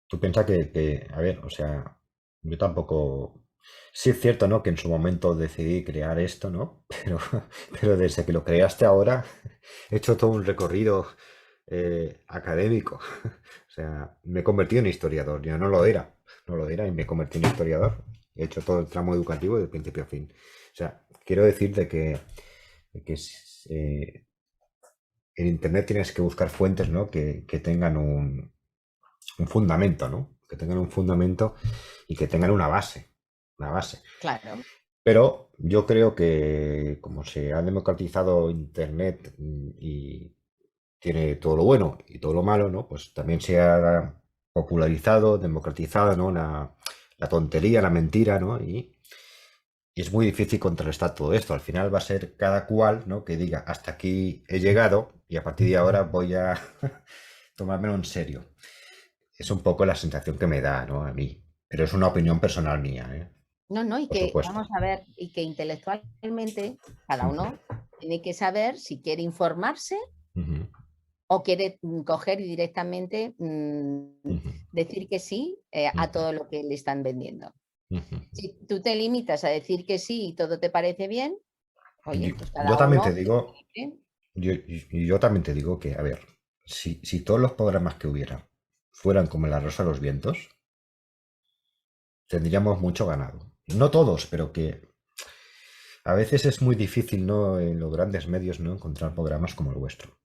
Tú piensas a ver, o sea, yo tampoco. Sí es cierto, ¿no? Que en su momento decidí crear esto, ¿no? Pero desde que lo creaste ahora, he hecho todo un recorrido académico. O sea, me he convertido en historiador. Yo no lo era y me convertí en historiador. He hecho todo el tramo educativo de principio a fin. O sea, quiero decirte que en Internet tienes que buscar fuentes, ¿no? Que tengan un fundamento, ¿no? Que tengan un fundamento y que tengan una base, una base. claro. Pero yo creo que como se ha democratizado Internet y tiene todo lo bueno y todo lo malo, ¿no? Pues también se ha popularizado, democratizado, ¿no? La tontería, la mentira, ¿no? Y es muy difícil contrarrestar todo esto. Al final va a ser cada cual, ¿no? Que diga, hasta aquí he llegado y a partir de ahora voy a tomármelo en serio. Es un poco la sensación que me da, ¿no? A mí. Pero es una opinión personal mía, ¿eh? No, no, y Por que supuesto. vamos a ver, y que intelectualmente cada Ujú, uno tiene que saber si quiere informarse ujú, o quiere coger y directamente ujú, decir que sí a ujú, todo lo que le están vendiendo. ujú. Si tú te limitas a decir que sí y todo te parece bien, Yo, oye, pues yo cada también te uno es digo, libre. yo también te digo que, a ver, si todos los programas que hubiera fueran como La Rosa de los Vientos, tendríamos mucho ganado. No todos, pero que a veces es muy difícil, ¿no? En los grandes medios, ¿no? Encontrar programas como el vuestro.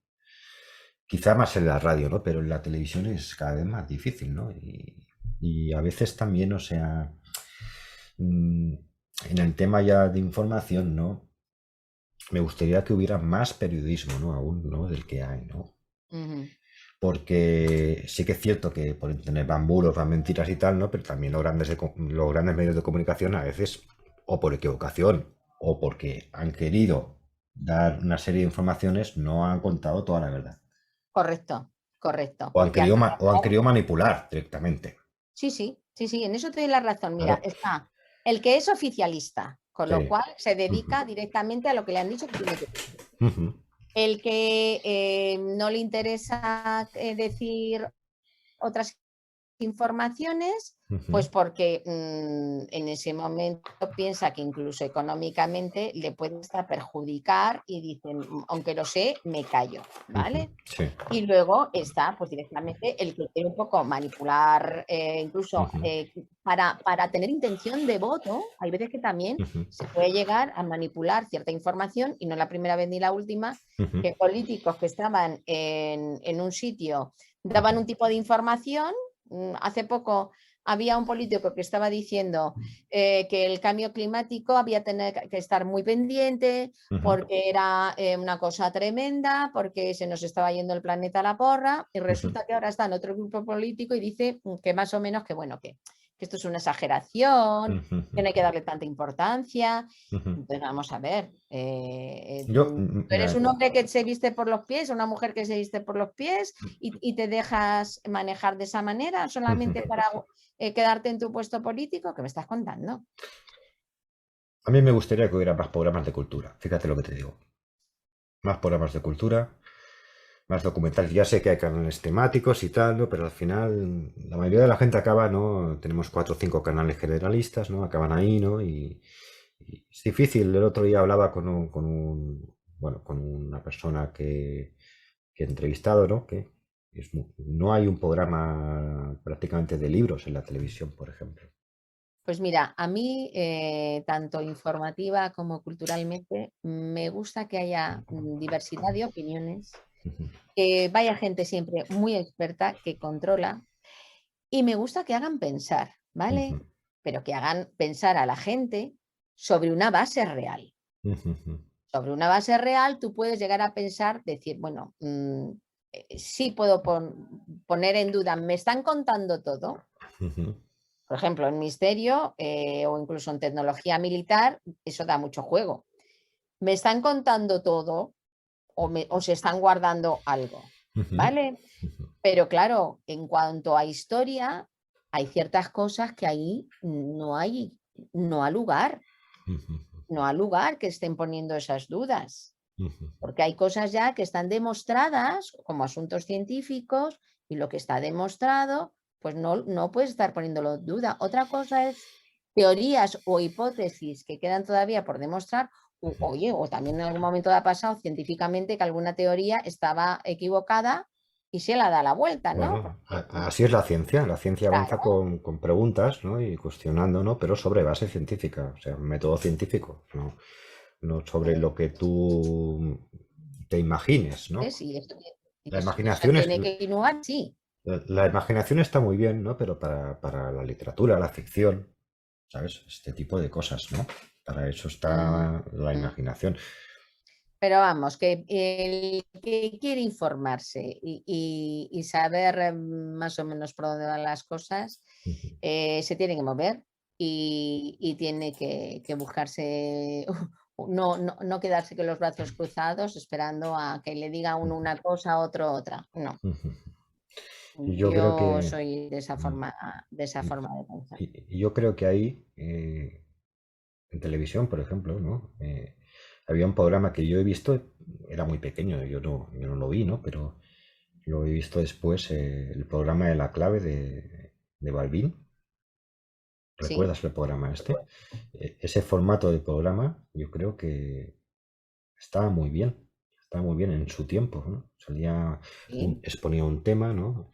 Quizá más en la radio, ¿no? Pero en la televisión es cada vez más difícil, ¿no? Y a veces también, o sea, mm, en el tema ya de información, ¿no? Me gustaría que hubiera más periodismo, ¿no? Aún, ¿no? Del que hay, ¿no? Ujú. Porque sí que es cierto que por internet van bulos, van mentiras y tal, ¿no? Pero también los grandes medios de comunicación a veces, o por equivocación, o porque han querido dar una serie de informaciones, no han contado toda la verdad. Correcto, correcto, O porque al o han parecer, querido manipular directamente. sí, sí, sí, sí, en eso te doy la razón. Mira, Claro. está el que es oficialista, con lo cual se dedica directamente a lo que le han dicho que tiene que decir. El que no le interesa decir otras informaciones, pues porque en ese momento piensa que incluso económicamente le puede estar perjudicar y dicen, aunque lo sé, me callo, ¿vale? Sí. Y luego está pues directamente el que quiere un poco manipular, incluso para tener intención de voto, hay veces que también se puede llegar a manipular cierta información, y no la primera vez ni la última, que políticos que estaban en un sitio daban un tipo de información. Hace poco había un político que estaba diciendo que el cambio climático había que estar muy pendiente porque era una cosa tremenda, porque se nos estaba yendo el planeta a la porra, y resulta que ahora está en otro grupo político y dice que más o menos que bueno, que esto es una exageración, que no hay que darle tanta importancia. Entonces vamos a ver, ¿tú eres un hombre que se viste por los pies, una mujer que se viste por los pies y te dejas manejar de esa manera solamente para quedarte en tu puesto político? ¿Qué me estás contando? A mí me gustaría que hubiera más programas de cultura, fíjate lo que te digo. Más programas de cultura, más documentales. Ya sé que hay canales temáticos y tal, ¿no? Pero al final la mayoría de la gente acaba, ¿no? Tenemos 4 o 5 canales generalistas, ¿no? Acaban ahí, ¿no? Y es difícil. El otro día hablaba con una persona que he entrevistado, ¿no? Que no hay un programa prácticamente de libros en la televisión, por ejemplo. Pues mira, a mí, tanto informativa como culturalmente, me gusta que haya diversidad de opiniones, que vaya gente siempre muy experta, que controla, y me gusta que hagan pensar, ¿vale? Pero que hagan pensar a la gente sobre una base real. Sobre una base real tú puedes llegar a pensar, decir, bueno, sí puedo poner en duda, ¿me están contando todo? Por ejemplo, en misterio o incluso en tecnología militar, eso da mucho juego. ¿Me están contando todo o se están guardando algo? ¿Vale? Pero claro, en cuanto a historia, hay ciertas cosas que ahí no ha lugar, no ha lugar que estén poniendo esas dudas. Porque hay cosas ya que están demostradas como asuntos científicos, y lo que está demostrado, pues no puedes estar poniéndolo en duda. Otra cosa es teorías o hipótesis que quedan todavía por demostrar, oye, o también en algún momento ha pasado científicamente que alguna teoría estaba equivocada y se la da la vuelta, ¿no? Bueno, así es la ciencia. La ciencia avanza Claro, con preguntas, ¿no? Y cuestionando, ¿no? Pero sobre base científica, o sea, método científico, no sobre lo que tú te imagines, ¿no? sí, La y eso imaginación es, tiene que continuar, sí. la imaginación está muy bien, ¿no? Pero para la literatura, la ficción, ¿sabes? Este tipo de cosas, ¿no? Para eso está la imaginación. Pero vamos, que el que quiere informarse y saber más o menos por dónde van las cosas, se tiene que mover y tiene que buscarse, no quedarse con los brazos cruzados esperando a que le diga uno una cosa, otro otra. No, Y yo creo yo que soy de esa forma de pensar. y yo creo que ahí, en televisión, por ejemplo, ¿no? Había un programa que yo he visto, era muy pequeño, yo no lo vi, ¿no? Pero lo he visto después, el programa de La Clave de Balbín. Sí, ¿Recuerdas el programa este? Ese formato de programa yo creo que estaba muy bien en su tiempo, ¿no? sí. Exponía un tema, ¿no?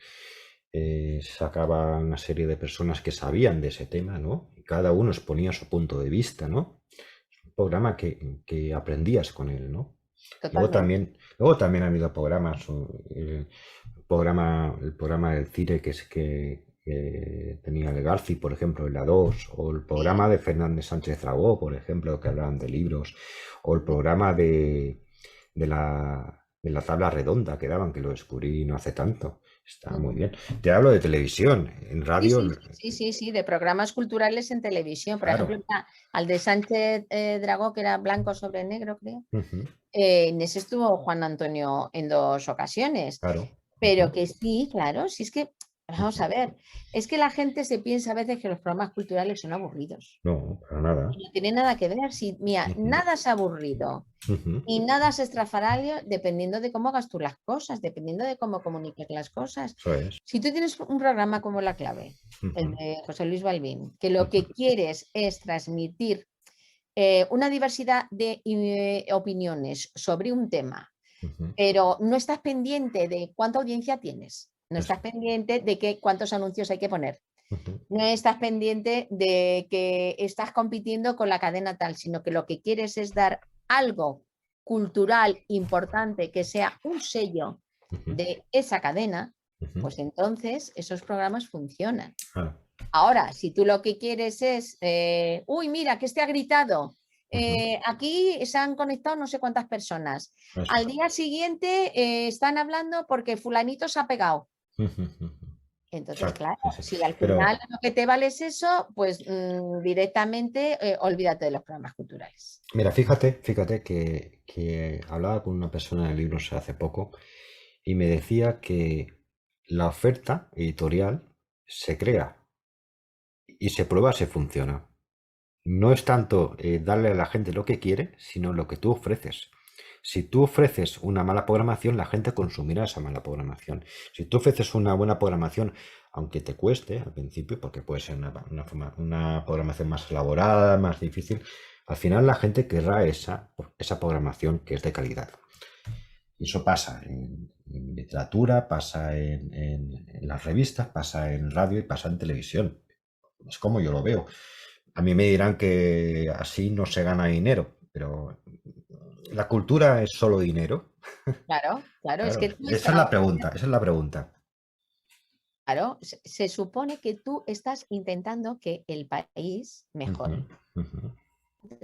Sacaba una serie de personas que sabían de ese tema, ¿no? Y cada uno exponía su punto de vista, ¿no? Es un programa que aprendías con él, ¿no? Totalmente. Luego también ha habido programas, el programa del cine que tenía el Garci, por ejemplo, en la 2, o el programa Sí, de Fernández Sánchez Dragó, por ejemplo, que hablaban de libros, o el sí. programa de la tabla redonda que daban, que lo descubrí no hace tanto. Está muy bien. Te hablo de televisión, en Sí, radio, sí, sí, sí, sí, de programas culturales en televisión. Por ejemplo, claro. al de Sánchez Dragó, que era blanco sobre negro, creo. Ujú, En ese estuvo Juan Antonio en 2 ocasiones. claro. Pero Ujú, que sí, claro, sí es que Vamos a ver, es que la gente se piensa a veces que los programas culturales son aburridos. No, para nada. No tiene nada que ver. Si, mira, Ujú, nada es aburrido ujú, y nada es estrafalario dependiendo de cómo hagas tú las cosas, dependiendo de cómo comuniques las cosas. eso es. Si tú tienes un programa como La Clave, el Ujú, de José Luis Balbín, que lo que ujú, quieres es transmitir una diversidad de opiniones sobre un tema, ujú, pero no estás pendiente de cuánta audiencia tienes, no eso estás pendiente de cuántos anuncios hay que poner, ujú, no estás pendiente de que estás compitiendo con la cadena tal, sino que lo que quieres es dar algo cultural importante que sea un sello ujú, de esa cadena, ujú. pues entonces esos programas funcionan. Claro. Ahora, si tú lo que quieres es, uy, mira, que este ha gritado, Ujú, aquí se han conectado no sé cuántas personas, eso. al día siguiente están hablando porque fulanito se ha pegado. Ujú, ujú. Entonces, Exacto, claro, sí, sí. si al Pero final lo que te vale es eso, pues directamente olvídate de los programas culturales. mira, fíjate que hablaba con una persona de libros hace poco y me decía que la oferta editorial se crea y se prueba si funciona. No es tanto darle a la gente lo que quiere, sino lo que tú ofreces. Si tú ofreces una mala programación, la gente consumirá esa mala programación. Si tú ofreces una buena programación, aunque te cueste al principio, porque puede ser una programación más elaborada, más difícil, al final la gente querrá esa programación que es de calidad. Y eso pasa en literatura, pasa en las revistas, pasa en radio y pasa en televisión. Es como yo lo veo. A mí me dirán que así no se gana dinero, pero ¿la cultura es solo dinero? Claro, claro, es Claro, que tú esa es la estás, pregunta, esa es la pregunta. claro, se supone que tú estás intentando que el país Ujú, mejore, ujú,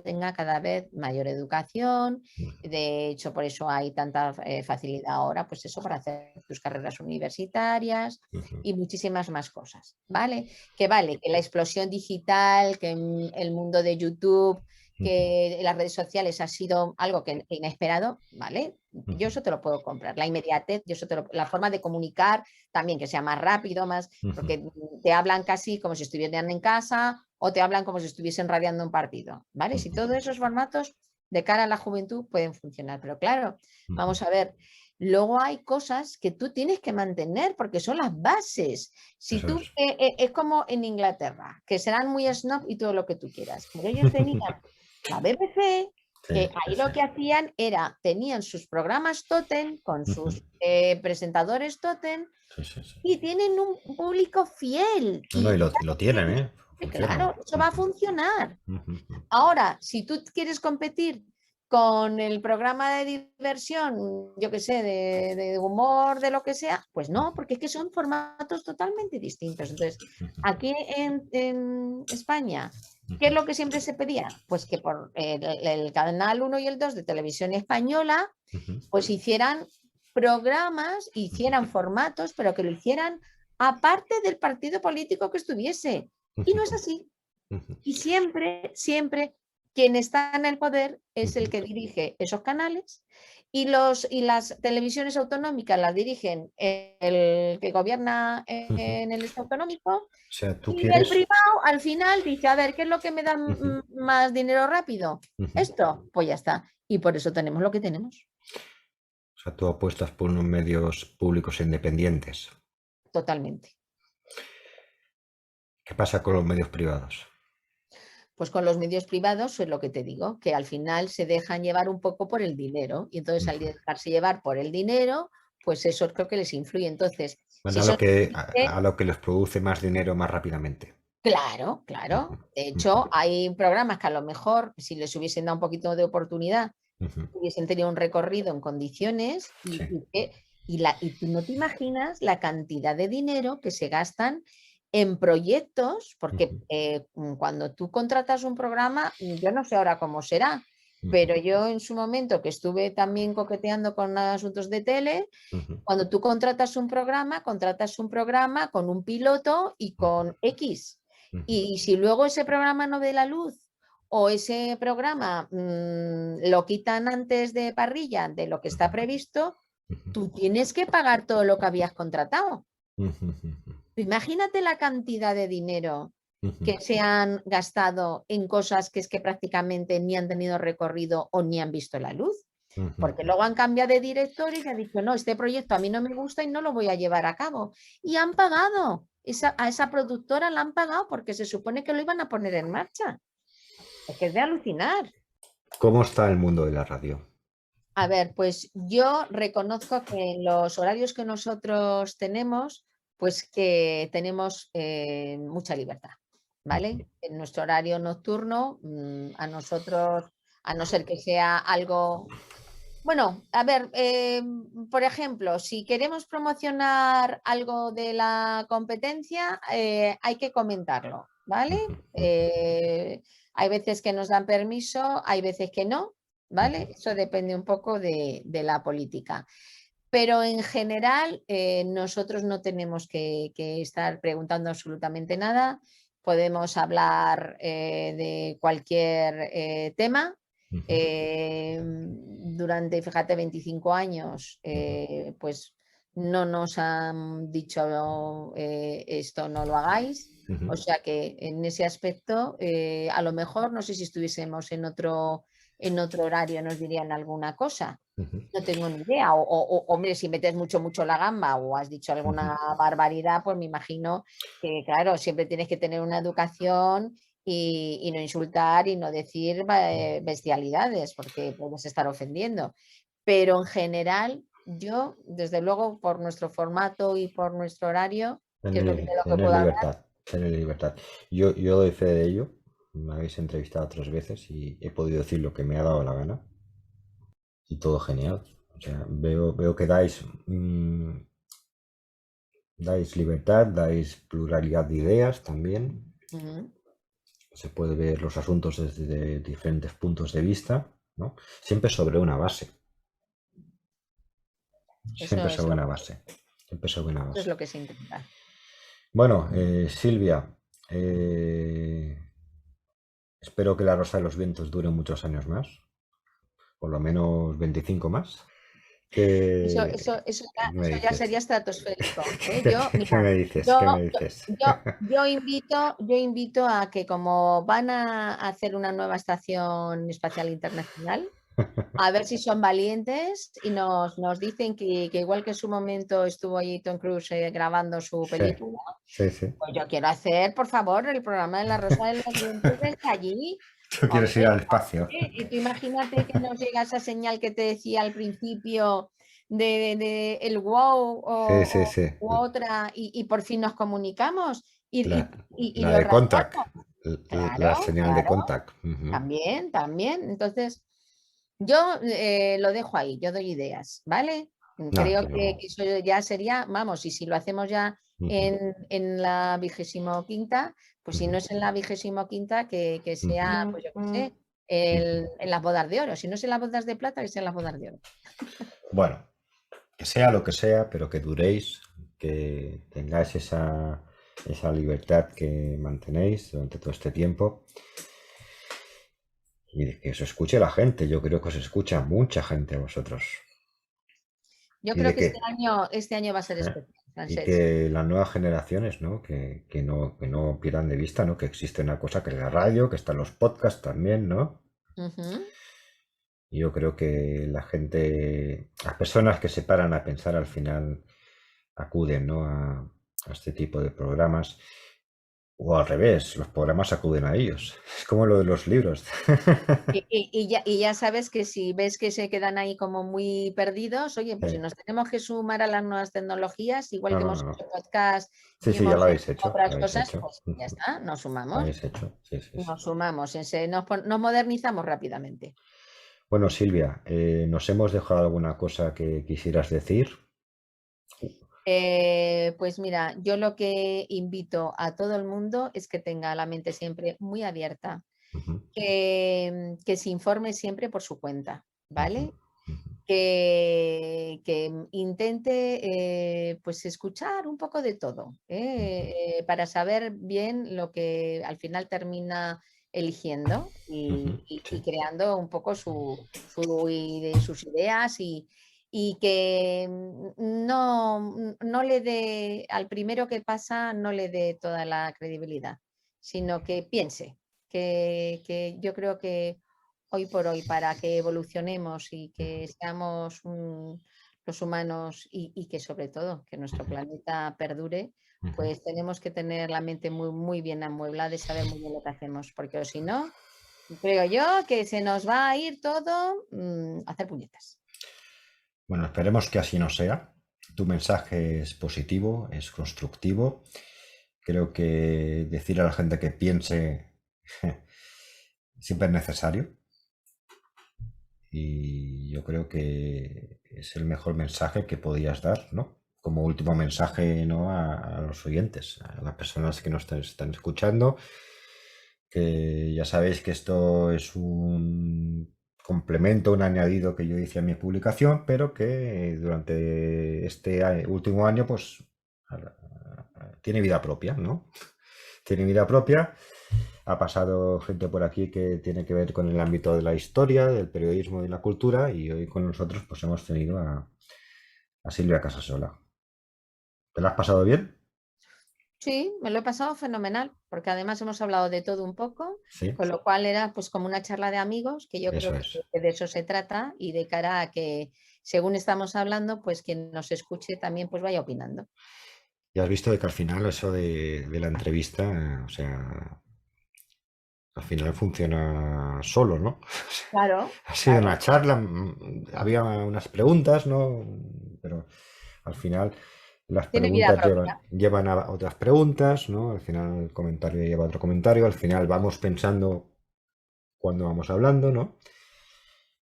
tenga cada vez mayor educación. De hecho, por eso hay tanta facilidad ahora, pues eso, para hacer tus carreras universitarias ujú, y muchísimas más cosas, ¿vale? Vale, que la explosión digital, que el mundo de YouTube, ujú, que las redes sociales ha sido algo que inesperado, ¿vale? Yo ujú, eso te lo puedo comprar. La inmediatez, yo eso la forma de comunicar también, que sea más rápido, más, ujú, porque te hablan casi como si estuvieran en casa o te hablan como si estuviesen radiando un partido, ¿vale? Si ujú, todos esos formatos de cara a la juventud pueden funcionar, pero claro, ujú. vamos a ver, luego hay cosas que tú tienes que mantener porque son las bases. Si Eso tú, es. es como en Inglaterra, que serán muy snob y todo lo que tú quieras, pero ellos tenían la BBC, Sí, que sí, ahí sí. lo que hacían era, tenían sus programas Totem con Ujú, sus presentadores Totem sí, sí, sí. y tienen un público fiel No, no, y y lo tienen, ¿eh? Funcionan. claro, eso va a Ujú, funcionar. ujú, ujú. Ahora, si tú quieres competir con el programa de diversión, yo qué sé, de humor, de lo que sea, pues no, porque es que son formatos totalmente distintos. Entonces, aquí en España, ¿qué es lo que siempre se pedía? Pues que por el canal 1 y el 2 de televisión española, Ujú, pues hicieran programas, hicieran formatos, pero que lo hicieran aparte del partido político que estuviese. Y no es ujú, así. ujú, Y siempre, siempre, quien está en el poder es el ujú, que dirige esos canales y las televisiones autonómicas las dirigen el que gobierna ujú. en el Estado autonómico O sea, tú y el quieres. privado al final dice, a ver, ¿qué es lo que me da Ujú, más dinero rápido? ujú. Esto, pues ya está. Y por eso tenemos lo que tenemos, O sea, tú apuestas por unos medios públicos independientes. totalmente. ¿Qué pasa con los medios privados? Pues con los medios privados es lo que te digo, que al final se dejan llevar un poco por el dinero y entonces al Ujú. dejarse llevar por el dinero, pues eso creo que les influye. Entonces, Van si son... a lo que les produce más dinero más rápidamente. Claro, Ujú, claro. De ujú, hecho, hay programas que a lo mejor, si les hubiesen dado un poquito de oportunidad, ujú. hubiesen tenido un recorrido en condiciones Sí. y tú no te imaginas la cantidad de dinero que se gastan en proyectos, porque Ujú, cuando tú contratas un programa, yo no sé ahora cómo será, ujú, pero yo en su momento que estuve también coqueteando con asuntos de tele, ujú, cuando tú contratas un programa con un piloto y ujú, con X. ujú, Y si luego ese programa no ve la luz o ese programa lo quitan antes de parrilla de lo que está previsto, ujú, tú tienes que pagar todo lo que habías contratado. ujú, ujú. Imagínate la cantidad de dinero Ujú, que se han gastado en cosas que es que prácticamente ni han tenido recorrido o ni han visto la luz. ujú. Porque luego han cambiado de director y han dicho, no, este proyecto a mí no me gusta y no lo voy a llevar a cabo. Y han pagado, a esa productora la han pagado porque se supone que lo iban a poner en marcha. Es que es de alucinar. ¿Cómo está el mundo de la radio? A ver, pues yo reconozco que en los horarios que nosotros tenemos, pues que tenemos mucha libertad, Ujú, ¿vale? En nuestro horario nocturno, a nosotros, a no ser que sea algo. Bueno, a ver, por ejemplo, si queremos promocionar algo de la competencia, hay que comentarlo, ¿vale? ujú, ujú, Hay veces que nos dan permiso, hay veces que no, ujú, ¿vale? Eso depende un poco de la política. Pero en general, nosotros no tenemos que estar preguntando absolutamente nada. Podemos hablar de cualquier tema. ujú, Durante, fíjate, 25 años, ujú, pues no nos han dicho esto no lo hagáis. ujú, O sea que en ese aspecto, a lo mejor, no sé si estuviésemos en otro horario, nos dirían alguna cosa. ujú, No tengo ni idea. Hombre, si metes mucho la gamba o has dicho ujú. alguna barbaridad, pues me imagino que, claro, siempre tienes que tener una educación y no insultar y no decir bestialidades, porque puedes estar ofendiendo. Pero en general, yo, desde luego, por nuestro formato y por nuestro horario, que es lo que, de lo que Tener puedo hablar. libertad, tener libertad. Yo doy fe de ello. Me habéis entrevistado 3 veces y he podido decir lo que me ha dado la gana y todo genial. O sea, veo que dais libertad, dais pluralidad de ideas también. Ujú. Se puede ver los asuntos desde diferentes puntos de vista, ¿no? Siempre sobre una base. Siempre Eso sobre una base. Siempre sobre una es base. lo que se intenta. Bueno, Silvia, eh, espero que la Rosa de los Vientos dure muchos años más, por lo menos 25 más. Eso, ¿Qué, eso, eso qué ya, me eso ya dices? sería estratosférico, ¿eh? ¿Qué, Yo, qué mira, me dices? ¿Qué me yo, dices? yo invito a que como van a hacer una nueva estación espacial internacional, a ver si son valientes y nos dicen que igual que en su momento estuvo allí Tom Cruise grabando su Sí, película, sí, sí. pues yo quiero hacer, por favor, el programa de La Rosa de los Vientos desde allí. Tú quieres ir Hombre, al espacio. y tú imagínate que nos llega esa señal que te decía al principio de el wow Sí, sí, sí. u otra y por fin nos comunicamos La, y la lo de Contact. rastreamos. La Claro, señal de claro, Contact. Ujú, también, también. Entonces, yo lo dejo ahí, yo doy ideas, ¿vale? nada, Creo que pero. eso ya sería, vamos, y si lo hacemos ya Ujú, en la 25ª, pues si ujú, no es en la 25ª, que ujú, sea, pues yo qué sé, ujú. en las bodas de oro. Si no es en las bodas de plata, que sea en las bodas de oro. Bueno, que sea lo que sea, pero que duréis, que tengáis esa libertad que mantenéis durante todo este tiempo y que os escuche la gente. Yo creo que os escucha mucha gente a vosotros. Yo Y creo de que que, este año va a ser ¿eh? especial, Y Francesc. que las nuevas generaciones, ¿no? Que no pierdan de vista, ¿no? Que existe una cosa que es la radio, que están los podcasts también, ¿no? Ujú. Y yo creo que la gente, las personas que se paran a pensar al final acuden, ¿no? a este tipo de programas. O al revés, los programas acuden a ellos. Es como lo de los libros. Y ya sabes que si ves que se quedan ahí como muy perdidos, oye, pues si Sí. nos tenemos que sumar a las nuevas tecnologías, igual No, que no, hemos no, hecho no. podcast Sí, y sí, ya hemos lo hecho habéis hecho, lo otras habéis cosas, hecho. pues ya está, nos Lo sumamos, habéis hecho, sí, sí, sí. nos sumamos, nos modernizamos rápidamente. Bueno, Silvia, ¿nos hemos dejado alguna cosa que quisieras decir? Pues mira, yo lo que invito a todo el mundo es que tenga la mente siempre muy abierta, Ujú, que se informe siempre por su cuenta, ujú, ¿vale? ujú, Que intente pues escuchar un poco de todo, ujú, para saber bien lo que al final termina eligiendo ujú, y sí. creando un poco sus ideas y que no le dé, al primero que pasa, no le dé toda la credibilidad, sino que piense, que yo creo que hoy por hoy, para que evolucionemos y que seamos los humanos y que sobre todo que nuestro planeta perdure, pues tenemos que tener la mente muy, muy bien amueblada y saber muy bien lo que hacemos, porque si no, creo yo que se nos va a ir todo a hacer puñetas. Bueno, esperemos que así no sea. Tu mensaje es positivo, es constructivo. Creo que decir a la gente que piense siempre es necesario. Y yo creo que es el mejor mensaje que podías dar, ¿no? Como último mensaje, ¿no? A los oyentes, a las personas que nos están escuchando, que ya sabéis que esto es un complemento, un añadido que yo hice a mi publicación, pero que durante este último año, pues, tiene vida propia, ¿no? Tiene vida propia. Ha pasado gente por aquí que tiene que ver con el ámbito de la historia, del periodismo y la cultura, y hoy con nosotros pues hemos tenido a Silvia Casasola. ¿Te la has pasado bien? Sí, me lo he pasado fenomenal, porque además hemos hablado de todo un poco, Sí, con lo cual era pues como una charla de amigos, que yo creo eso es. que de eso se trata y de cara a que según estamos hablando, pues quien nos escuche también pues vaya opinando. Ya has visto de que al final eso de la entrevista, o sea, al final funciona solo, ¿no? Claro, Ha sido una claro. charla, había unas preguntas, ¿no? Pero al final las Tiene vida preguntas propia. llevan a otras preguntas, ¿no? Al final el comentario lleva a otro comentario, al final vamos pensando cuando vamos hablando, ¿no?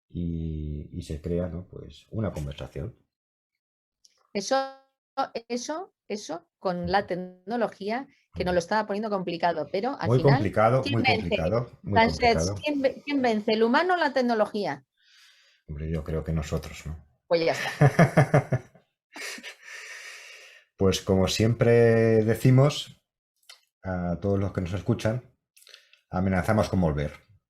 Y se crea, ¿no? Pues una conversación. Eso, eso con la tecnología que nos lo estaba poniendo complicado, pero al Muy final, complicado, ¿quién muy vence? complicado, muy Sánchez, complicado. ¿quién vence? ¿El humano o la tecnología? Hombre, yo creo que nosotros, ¿no? Pues ya está. Pues como siempre decimos a todos los que nos escuchan, amenazamos con volver.